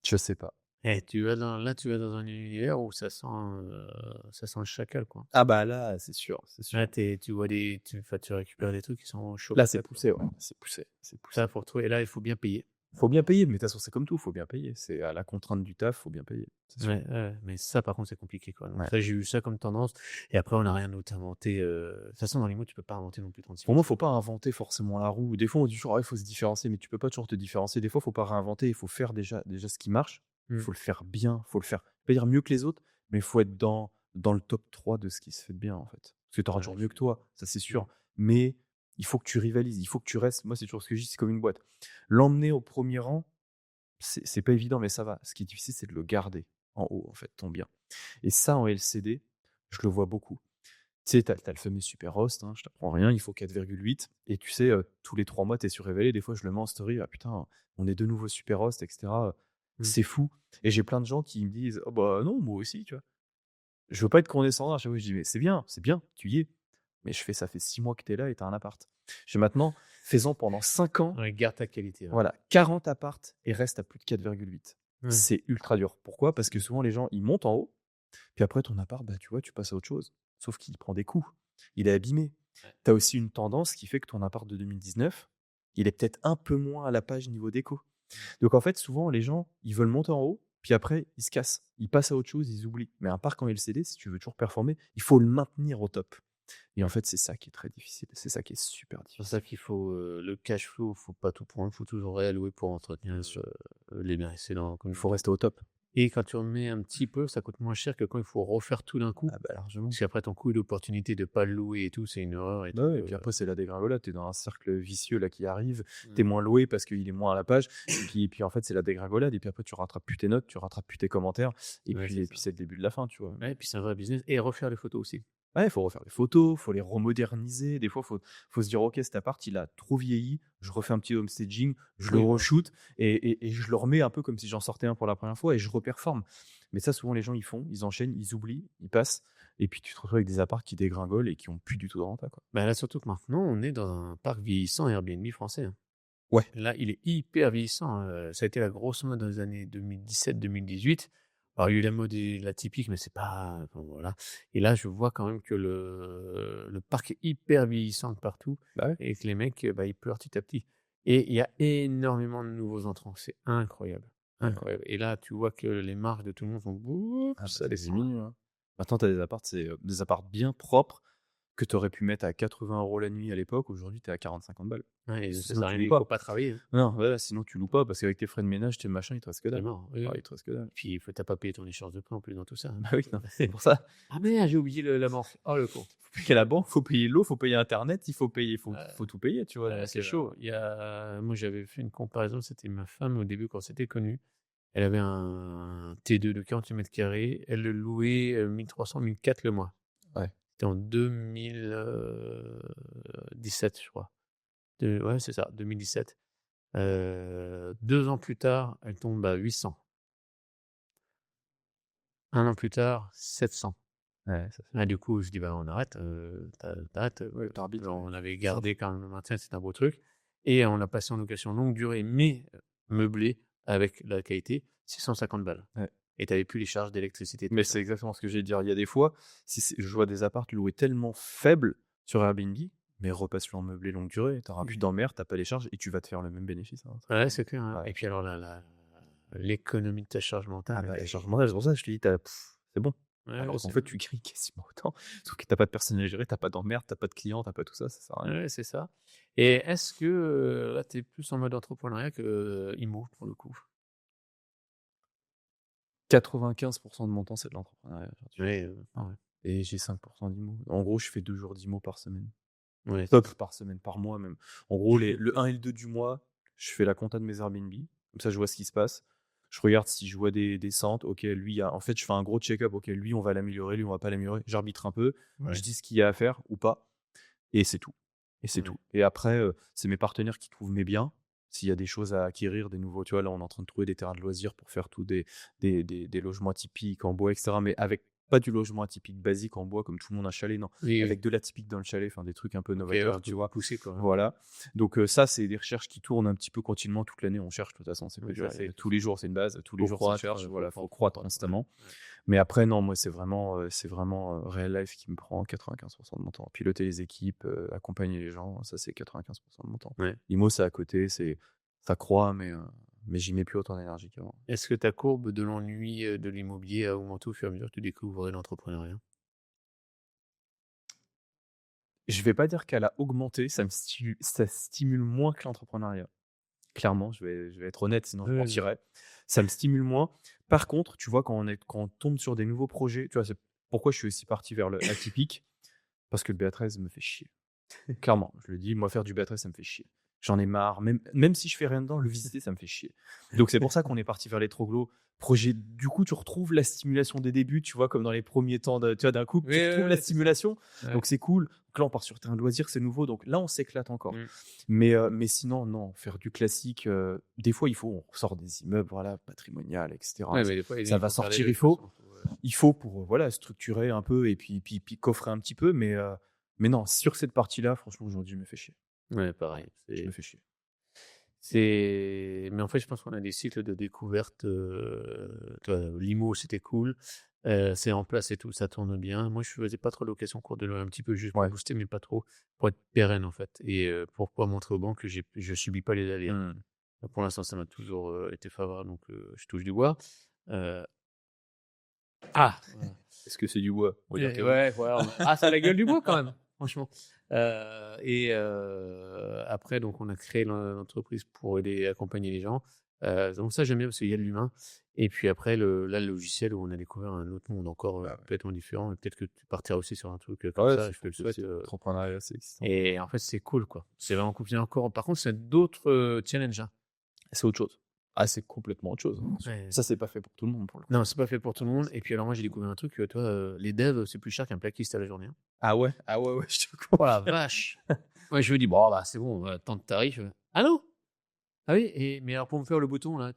Je sais pas. Et tu vas dans un univers où ça sent le chacal, quoi. Ah bah là, c'est sûr, c'est sûr. Là, tu vois tu récupères des trucs qui sont chauds. Là, c'est poussé, ouais. C'est poussé. Ça, pour trouver. Et là, il faut bien payer. Faut bien payer, mais de toute façon, c'est comme tout, faut bien payer. C'est à la contrainte du taf, faut bien payer. C'est sûr. Ouais, mais ça, par contre, c'est compliqué, quoi. Donc Ouais. ça, j'ai eu ça comme tendance. Et après, on n'a rien d'autre inventé. De toute façon, dans les mots, tu peux pas inventer non plus 36 Pour moi, 000. faut pas inventer forcément la roue. Des fois, on dit toujours, ah, il faut se différencier, mais tu peux pas toujours te différencier. Des fois, faut pas réinventer. Il faut faire déjà ce qui marche. Il faut le faire bien. Faut le faire, pas dire mieux que les autres, mais il faut être dans le top 3 de ce qui se fait de bien, en fait. Parce que tu auras toujours mieux que toi, ça c'est sûr. Mais il faut que tu rivalises. Il faut que tu restes. Moi, c'est toujours ce que je dis, c'est comme une boîte. L'emmener au premier rang, c'est pas évident, mais ça va. Ce qui est difficile, c'est de le garder en haut, en fait, ton bien. Et ça, en LCD, je le vois beaucoup. Tu sais, t'as le fameux super host, hein, je t'apprends rien, il faut 4,8. Et tu sais, tous les 3 mois, t'es surrévélé. Des fois, je le mets en story, ah putain, on est de nouveau super host, etc. C'est fou. Et j'ai plein de gens qui me disent, oh bah non, moi aussi, tu vois. Je veux pas être condescendant à chaque fois, je dis, mais c'est bien, tu y es. Mais ça fait 6 mois que t'es là et t'as un appart. Maintenant, fais-en pendant 5 ans. Ouais, garde ta qualité. Ouais. Voilà, 40 appartes et reste à plus de 4,8. Ouais. C'est ultra dur. Pourquoi? Parce que souvent, les gens, ils montent en haut, puis après, ton appart, bah, tu vois, tu passes à autre chose. Sauf qu'il prend des coups. Il est abîmé. Tu as aussi une tendance qui fait que ton appart de 2019, il est peut-être un peu moins à la page niveau déco. Donc en fait, souvent, les gens, ils veulent monter en haut, puis après, ils se cassent. Ils passent à autre chose, ils oublient. Mais un parc en LCD, si tu veux toujours performer, il faut le maintenir au top. Et en fait, c'est ça qui est très difficile. C'est ça qui est super C'est pour difficile. ça qu'il faut le cash flow, faut pas tout prendre, faut toujours réallouer pour entretenir les biens. C'est Il faut rester au top. Et quand tu remets un petit peu, ça coûte moins cher que quand il faut refaire tout d'un coup. Ah bah, largement. Parce qu'après, ton coût d'opportunité de ne pas le louer et tout, c'est une horreur. Et Bah tout, ouais, et puis après, c'est la dégringolade. Tu es dans un cercle vicieux là qui arrive. Tu es Mm. moins loué parce qu'il est moins à la page. Et puis en fait, c'est la dégringolade. Et puis après, tu rattrapes plus tes notes, tu rattrapes plus tes commentaires. Et Ouais, puis, c'est et puis ça. c'est le début de la fin, tu vois. Ouais, et puis c'est un vrai business. Et refaire les photos aussi. Ouais, il faut refaire les photos, faut les remoderniser. Des fois, faut se dire, OK, cet appart, il a trop vieilli. Je refais un petit homestaging, je le Oui, voilà. re-shoot et je le remets un peu comme si j'en sortais un pour la première fois et je reperforme. Mais ça, souvent, les gens, ils font, ils enchaînent, ils oublient, ils passent. Et puis, tu te retrouves avec des apparts qui dégringolent et qui ont plus du tout de renta, quoi. Bah là, surtout que maintenant, on est dans un parc vieillissant Airbnb français. Hein. Ouais. Là, il est hyper vieillissant. Ça a été la grosse mode dans les années 2017-2018. Alors, il y a eu la mode et la typique, mais c'est pas. Enfin, voilà. Et là, je vois quand même que le parc est hyper vieillissant de partout Bah ouais. et que les mecs, bah, ils pleurent petit à petit. Et il y a énormément de nouveaux entrants. C'est incroyable. Incroyable. Et là, tu vois que les marques de tout le monde sont. Oups, Ah bah, ça ça descend. diminue, hein. Maintenant, tu as des apparts, c'est des apparts bien propres que tu aurais pu mettre à 80 € la nuit à l'époque. Aujourd'hui, tu es à 40-50 balles. Ouais, et ça Sinon, sert à tu rien, loues il faut pas. pas travailler. Hein. Non, voilà, sinon tu loues pas parce qu'avec tes frais de ménage, tes machins, il te reste que C'est dalle. mort. Oui, Ah, oui. il te reste que dalle. Puis, t'as pas payé ton échange de prêt en plus dans tout ça. Hein. Bah oui, non, c'est pour ça. Ah merde, j'ai oublié la banque. Oh le con. Faut payer la banque, faut payer l'eau, faut payer Internet, il faut payer, faut tout payer, tu vois. Ouais, Donc, c'est chaud. Moi, j'avais fait une comparaison. C'était ma femme au début quand c'était connu. Elle avait un T2 de 48 mètres carrés. Elle le louait 1300, 1400 le mois. Ouais. C'était en 2017, je crois. Ouais, c'est ça, 2017. 2 ans plus tard, elle tombe à 800. Un an plus tard, 700. Ouais, ça fait. Ah, du coup, je dis, bah, on arrête, t'arrêtes. Ouais, t'arbitres, On ouais. avait gardé quand même le maintien, c'est un beau truc. Et on l'a passé en location longue durée, mais meublé avec la qualité, 650 balles. Ouais. Et t'avais plus les charges d'électricité. Mais c'est exactement ce que j'ai dit. Il y a des fois, je vois des apparts loués tellement faibles sur Airbnb, mais repasse-le en meublé longue durée. T'auras plus d'emmerde, t'as pas les charges et tu vas te faire le même bénéfice, hein. Ouais, c'est clair. Hein. Ouais. Et puis alors, l'économie de ta charge mentale. Ah bah, elle les est- charges mentales, c'est pour ça que je te dis, c'est bon. Ouais, Alors qu'en c'est fait, tu grilles quasiment autant. Sauf que t'as pas de personnel à gérer, t'as pas d'emmerde, t'as pas de clients, t'as pas tout ça, ça sert à rien. ouais, c'est ça. Et est-ce que là, tu es plus en mode entrepreneuriat que IMO, pour le coup? 95% de mon temps, c'est de l'entrepreneuriat aujourd'hui. Ouais, Ah ouais. Et j'ai 5% d'IMO. En gros, je fais 2 jours d'IMO par semaine. ouais, Top par semaine, par mois même. En gros, le 1 et le 2 du mois, je fais la compta de mes Airbnb. Comme ça, je vois ce qui se passe. Je regarde si je vois des descentes. Ok, lui, en fait, je fais un gros check-up. Ok, lui, on va l'améliorer, lui, on va pas l'améliorer. J'arbitre un peu. ouais. Je dis ce qu'il y a à faire ou pas. Et c'est tout. Et c'est Ouais. tout. Et après, c'est mes partenaires qui trouvent mes biens. S'il y a des choses à acquérir, des nouveaux, tu vois, là, on est en train de trouver des terrains de loisirs pour faire tout des logements atypiques en bois, etc. Mais avec pas du logement atypique basique en bois comme tout le monde a un chalet, non. Oui, Avec de l'atypique dans le chalet, enfin des trucs un peu ok, novateurs, un tu peu vois. poussé, quoi. Voilà. Donc ça, c'est des recherches qui tournent un petit peu continuellement toute l'année. On cherche de toute façon, c'est pas Oui, dur. ça, c'est- Tous les jours, c'est une base. Tous les Faut jours, croître, ça cherche. Voilà, faut croître, croître constamment. ouais. Mais après, non, moi, c'est vraiment Real Life qui me prend 95% de mon temps. Piloter les équipes, accompagner les gens, ça, c'est 95% de mon temps. Ouais. L'IMO, c'est à côté, ça croît, mais j'y mets plus autant d'énergie qu'avant. Est-ce que ta courbe de l'ennui de l'immobilier a augmenté au fur et à mesure que tu découvrais l'entrepreneuriat? Je vais pas dire qu'elle a augmenté, ça stimule moins que l'entrepreneuriat. Clairement, je vais être honnête, sinon je Ouais, mentirais. Ça me stimule moins. Par contre, tu vois, quand on tombe sur des nouveaux projets, tu vois, c'est pourquoi je suis aussi parti vers l'atypique, parce que le BA13 me fait chier. Clairement, je le dis, moi, faire du BA13, ça me fait chier. J'en ai marre. Même si je fais rien dedans, le visiter, ça me fait chier. Donc, c'est pour ça qu'on est parti vers les troglos. Projet, du coup, tu retrouves la stimulation des débuts, tu vois, comme dans les premiers temps tu vois, d'un couple, tu Oui, retrouves oui, la c'est ça. stimulation. Ouais. Donc, c'est cool. Donc là, on part sur terrain de loisir, c'est nouveau. Donc là, on s'éclate encore. Mm. Mais sinon, non, faire du classique, des fois, on sort des immeubles, voilà, patrimonial, etc. Ouais, mais des fois, Ça va faut faire les sortir, deux, il faut. de toute façon, Il faut pour voilà, structurer un peu et puis coffrer un petit peu. Mais non, sur cette partie-là, franchement, aujourd'hui, je me fais chier. ouais, pareil. Je me fais chier. Mais en fait, je pense qu'on a des cycles de découverte. Tu vois, l'IMO, c'était cool. C'est en place et tout, ça tourne bien. Moi, je faisais pas trop de location courte de un petit peu juste pour Ouais. booster, mais pas trop, pour être pérenne en fait. Et pour pouvoir montrer aux banques que je subis pas les aléas. Mmh. Pour l'instant, ça m'a toujours été favorable, donc je touche du bois. Voilà. Est-ce que c'est du bois? On va dire que oui. Ouais, voilà. Ah, ça a la gueule du bois quand même, franchement. Après, donc, on a créé l'entreprise pour aider et accompagner les gens. Donc ça, j'aime bien parce qu'il y a de l'humain. Et puis après, le logiciel où on a découvert un autre monde encore complètement différent. Et peut-être que tu partiras aussi sur un truc comme ça. Je te le souhaite. L'entrepreneuriat, c'est excitant. Et en fait, c'est cool, quoi. C'est vraiment cool. Encore, par contre, c'est d'autres challenges. Hein. C'est autre chose. Ah, c'est complètement autre chose. Ouais. Ça, c'est pas fait pour tout le monde, pour le coup. Non, c'est pas fait pour tout le monde. Et puis alors, moi, j'ai découvert un truc. Toi, les devs, c'est plus cher qu'un plaquiste à la journée. Hein. Ah ouais, je te comprends. Oh la vache. Ouais, je me dis, bon, bah, c'est bon, tant de tarifs. Ah non. Ah oui, mais alors pour me faire le bouton, là,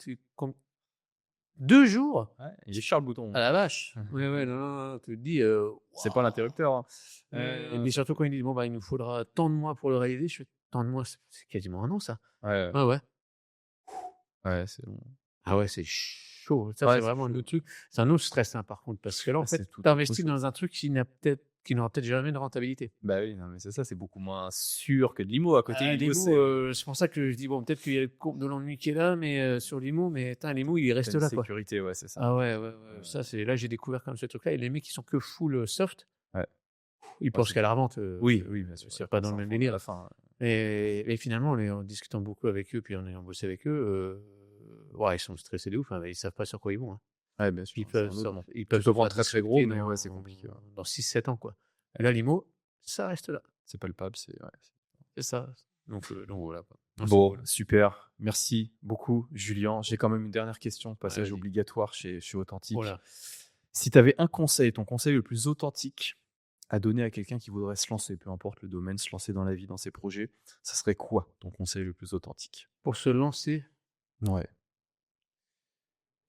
2 jours. Ouais, il est cher le bouton. Ah la vache. Ouais, non, tu te dis. C'est pas l'interrupteur. Hein. Mais surtout quand ils disent, bon, bah, il nous faudra tant de mois pour le réaliser. Je fais, tant de mois, c'est quasiment un an, ça. Ouais. Ah ouais. Ouais, c'est bon. Ah ouais, c'est chaud. Ça, Ouais, c'est c'est vraiment chaud. le truc. C'est un autre stress, hein, par contre, parce que là, en C'est fait, tout tu autre investis chose. dans un truc qui n'aura peut-être jamais de rentabilité. Bah oui, non, mais c'est ça, c'est beaucoup moins sûr que de l'IMO à côté. l'IMO, c'est pour ça que je dis, bon, peut-être qu'il y a le courbe de l'ennui qui est là, mais sur l'IMO, mais l'IMO, il reste C'est une là, quoi. sécurité, ouais, c'est ça. Ah ouais. Ça, là, j'ai découvert comme ce truc-là. Et les mecs qui sont que full soft, Ouais. ils pensent qu'à la revente. Oui, bien sûr. C'est pas dans le même délire. À la fin. Et finalement, en discutant beaucoup avec eux, puis en ayant bossé avec eux, ils sont stressés de ouf. Hein, ils savent pas sur quoi ils vont. Hein. Ouais, bien sûr. Ils peuvent peux se prendre faire très gros, mais disrupter ouais, c'est compliqué. dans 6-7 ans, quoi. Et là, l'IMO, ça reste là. C'est palpable, c'est. C'est ça. Donc voilà. Quoi. Non, Bon, cool. super. Merci beaucoup, Julien. J'ai quand même une dernière question, passage vas-y. obligatoire chez Authentique. Voilà. Si tu avais un conseil, ton conseil le plus authentique à donner à quelqu'un qui voudrait se lancer, peu importe le domaine, se lancer dans la vie, dans ses projets, ça serait quoi ton conseil le plus authentique? Pour se lancer, Ouais.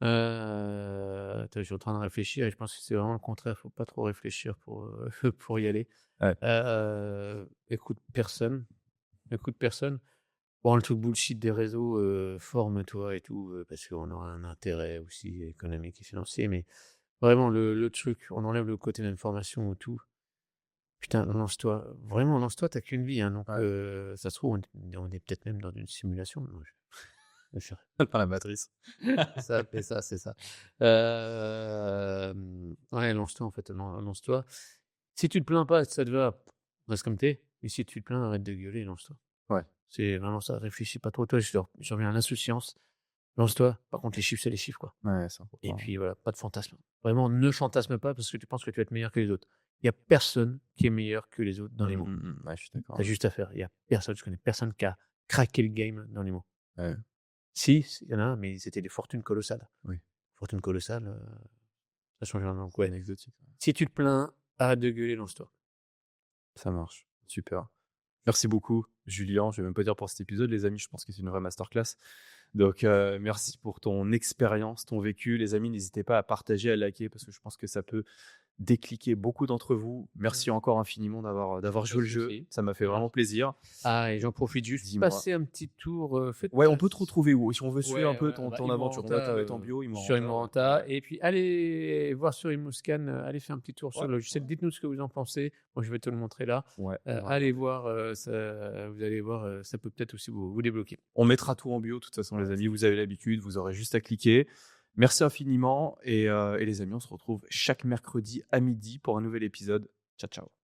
attends, je suis en train de réfléchir et je pense que c'est vraiment le contraire. Faut pas trop réfléchir pour pour y aller. Ouais. Écoute personne. Bon, le truc bullshit des réseaux, forme-toi et tout, parce qu'on aura un intérêt aussi économique et financier. Mais vraiment, le truc, on enlève le côté d'information ou tout. Putain, lance-toi. Vraiment, lance-toi, t'as qu'une vie. Hein, donc, ça se trouve, on est peut-être même dans une simulation. Non, Pas la matrice. c'est ça. Ouais, lance-toi, en fait. Lance-toi. Si tu te plains pas, ça te va, reste comme t'es. Et si tu te plains, arrête de gueuler, lance-toi. Ouais. C'est vraiment ça. Réfléchis pas trop. Toi, je reviens à l'insouciance. Lance-toi. Par contre, les chiffres, c'est les chiffres, quoi. Ouais, c'est important. Et puis, voilà, pas de fantasme. Vraiment, ne fantasme pas parce que tu penses que tu vas être meilleur que les autres. Il n'y a personne qui est meilleur que les autres dans les mots. Ouais, je suis d'accord. T'as juste à faire. Il y a personne, je connais personne qui a craqué le game dans les mots. Ouais. Si, il y en a un, mais c'était des fortunes colossales. Oui. Fortunes colossales, ça change un nom. Ouais. Anecdotique. Si tu te plains, arrête de gueuler, lance-toi. Ça marche. Super. Merci beaucoup, Julien. Je vais même pas dire pour cet épisode, les amis. Je pense que c'est une vraie masterclass. Donc, merci pour ton expérience, ton vécu. Les amis, n'hésitez pas à partager, à liker, parce que je pense que ça peut décliquer beaucoup d'entre vous. Merci encore infiniment d'avoir joué le jeu. Ça m'a fait vraiment plaisir. Ah, et j'en profite juste. Dis-moi. Passer un petit tour. Ouais, on peut te retrouver où? Si on veut suivre un peu ton aventure, on va te mettre en bio. Sur Imoranta. Et puis, allez voir sur Imoscan. Allez faire un petit tour sur le logiciel. Dites-nous ce que vous en pensez. Moi, je vais te le montrer là. Allez voir. Vous allez voir. Ça peut peut-être aussi vous débloquer. On mettra tout en bio. De toute façon, les amis, vous avez l'habitude. Vous aurez juste à cliquer. Merci infiniment. Et les amis, on se retrouve chaque mercredi à midi pour un nouvel épisode. Ciao, ciao.